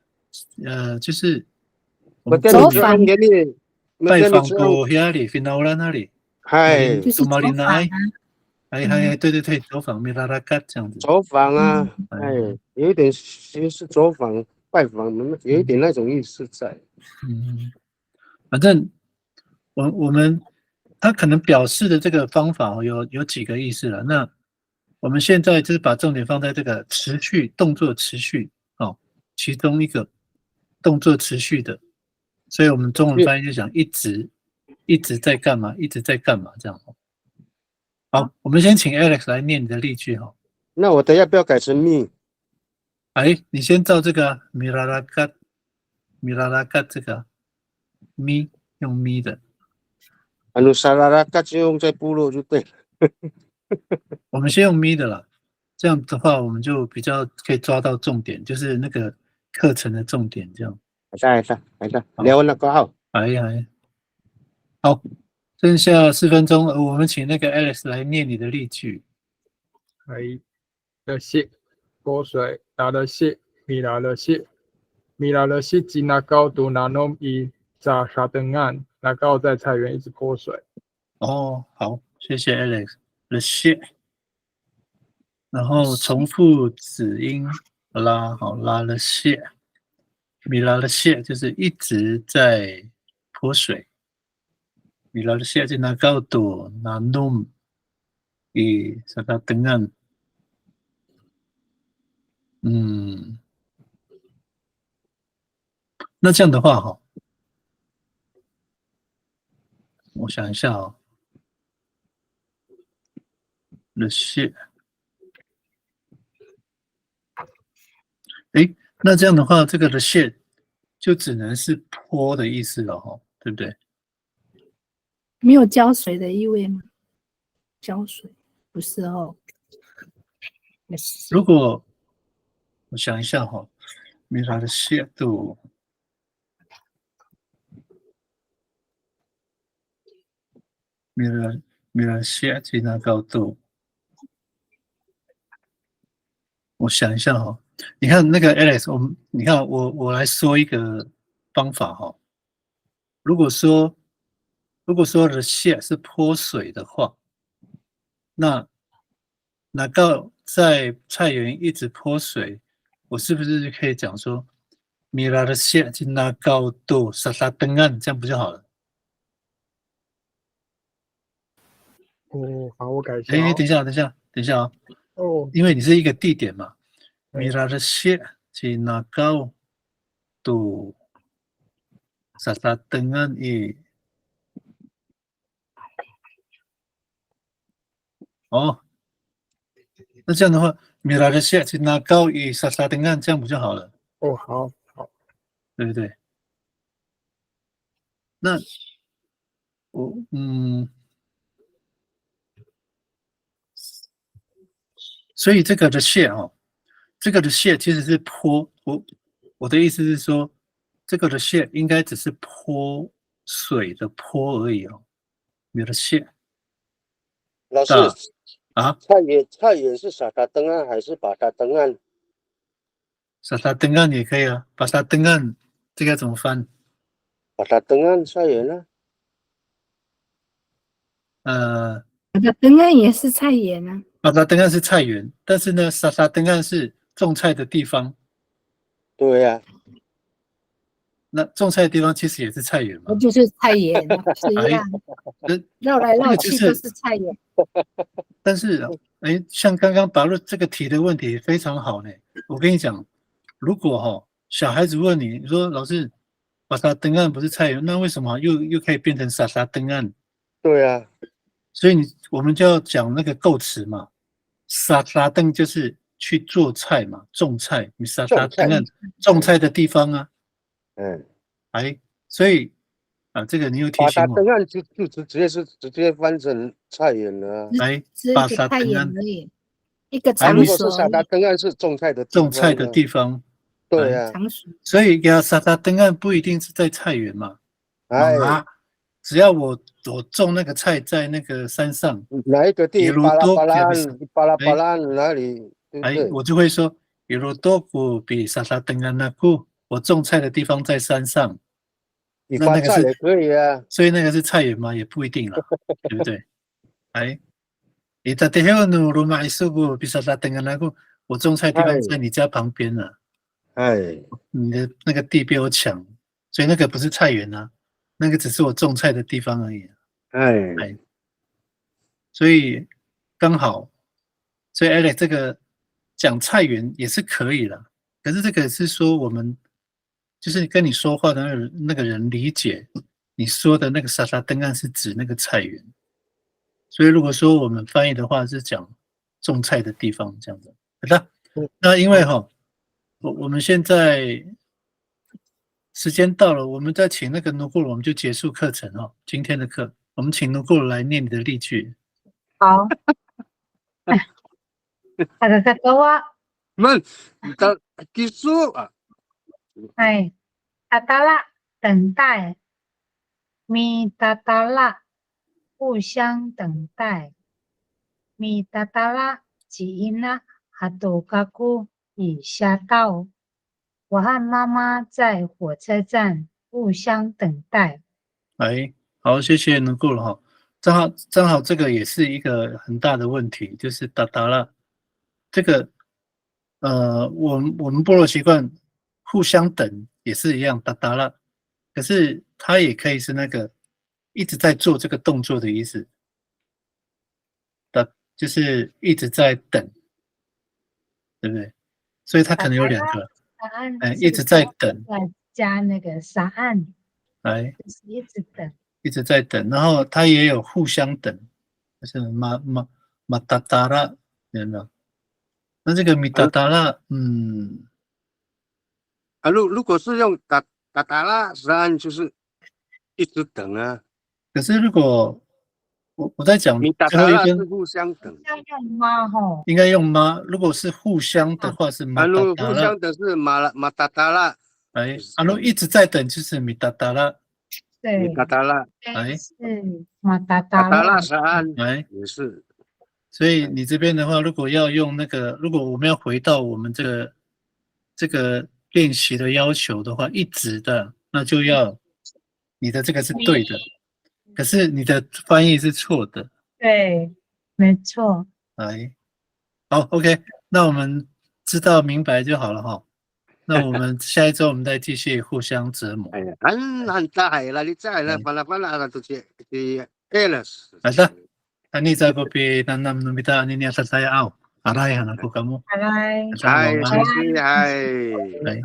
就是我走访拜访过那里，芬兰那里，就是走访啊。对，走访米拉拉嘎这样子。走访啊，有一点是走访、拜访，有一点那种意思在。反正我们他可能表示的这个方法有几个意思了。那我们现在就是把重点放在这个动作持续其中一个动作持续的，所以我们中文翻译就讲一直在干嘛，一直在干嘛这样。好，我们先请 Alex 来念你的例句哈。那我等下不要改成 me。你先照这个米拉拉嘎这个 me 用 me 的。萨拉拉嘎就用在部落就对了。我们先用 me 的啦，这样的话我们就比较可以抓到重点，就是那个课程的重点这样。来，聊那个好。好，剩下4分钟，我们请那个 Alex 来念你的例句。的蟹，锅水拿了蟹，米拿了蟹，米拿了蟹吉拿高度拿弄伊炸沙登岸，拿高在菜园一直泼水。好，谢谢 Alex。了蟹，然后重复子音拉，拉了蟹，米拉了蟹就是一直在泼水。米拉了蟹就拿高度拿弄伊沙登岸。那这样的话我想一下了蟹，那这样的话，这个的蟹就只能是泼的意思了对不对？没有浇水的意味吗？浇水不是如果我想一下米拉的蟹度米拉西吉那高度。我想一下哈，你看那个 Alex， 你看我来说一个方法哈。如果说的蟹是泼水的话，那到在菜园一直泼水，我是不是就可以讲说，米拉的蟹就拿高度沙沙登岸，这样不就好了？哦，好，我改一下。哎，等一下啊！哦，因为你是一个地点嘛，米拉的蟹就拿高度沙沙登岸伊。哦，那这样的话，米拉的蟹就拿高伊沙沙登岸，这样不就好了？哦，好，对不对？那所以这个的蟹哦，这个的蟹其实是泼我的意思是说，这个的蟹应该只是泼水的泼而已哦，没有蟹。老师啊，菜园是撒它登岸还是把它登岸？撒它登岸也可以啊，把它登岸，这个怎么翻？把它登岸菜园呢？把它登岸也是菜园啊。把它登岸是菜园，但是呢，撒它登岸是种菜的地方。对呀、那种菜的地方其实也是菜园嘛。那就是菜园啊，是一样。绕来绕去都是菜园。但是，像刚刚拔入这个题的问题非常好呢。我跟你讲，如果小孩子问你说老师，把它登岸不是菜园，那为什么又可以变成撒撒登岸？对呀、所以我们就要讲那个构词嘛，撒撒登就是去做菜嘛，种菜，你撒撒登岸种菜的地方啊。所以这个你有提醒我。把它登岸就直接翻成菜园了。把它登岸而已，一个场所。如果是撒它登岸是种菜的地方。对呀、所以给它撒它登岸不一定是在菜园嘛。只要我种那个菜在那个山上，哪一个地巴拉哪里？我就会说，比如多古比撒撒登岸那古，我种菜的地方在山上。你发菜也可以啊，所以那个是菜园吗？也不一定啦，对不对？我种菜地方在你家旁边呢。你的那个地被我抢，所以那个不是菜园啊，那个只是我种菜的地方而已。所以刚好，所以 Alex 这个讲菜园也是可以的，可是这个是说我们就是跟你说话的那个人理解你说的那个撒撒登岸是指那个菜园，所以如果说我们翻译的话是讲种菜的地方这样子。好的，那因为我们现在时间到了，我们再请那个努库鲁，我们就结束课程今天的课，我们请努库鲁来念你的例句。好。Kagagawa. Man, kisu tatala 等待 mi tatala 互相等待 mi tatala 起因啦 hatogaku 已下到我和妈妈在火车站互相等待。好，谢谢努库鲁正好这个也是一个很大的问题，就是达拉这个我们部落习惯互相等也是一样达拉，可是它也可以是那个一直在做这个动作的意思，就是一直在等，对不对？所以它可能有两个，一直在等，加那个沙岸，就是一直等。一直在等，然后它也有互相等，就是马达达拉，有没有？那这个米达达拉，如果是用达拉山，就是一直等啊。可是如果我在讲最后一根是互相等，应该用吗？如果是互相的话是马达达拉，互相的是马达达拉。如果一直在等就是米达达拉。对，卡达拉，哎是马达达拉卡达拉，山哎，也是。所以你这边的话，如果要用那个，如果我们要回到我们这个练习的要求的话，一直的，那就要你的这个是对的，可是你的翻译是错的。对，没错。哎，好 ，OK，那我们知道明白就好了哈。那我们下一周我们再继续互相折磨。哎呀，俺大了，你在了，巴拉巴拉的都是Elas。好的，那你在嗰邊nanam numita ni niya sa saya aw. Aray, anak ko kamo. 拜拜。Sa mga 嗨，谢谢，嗨。哎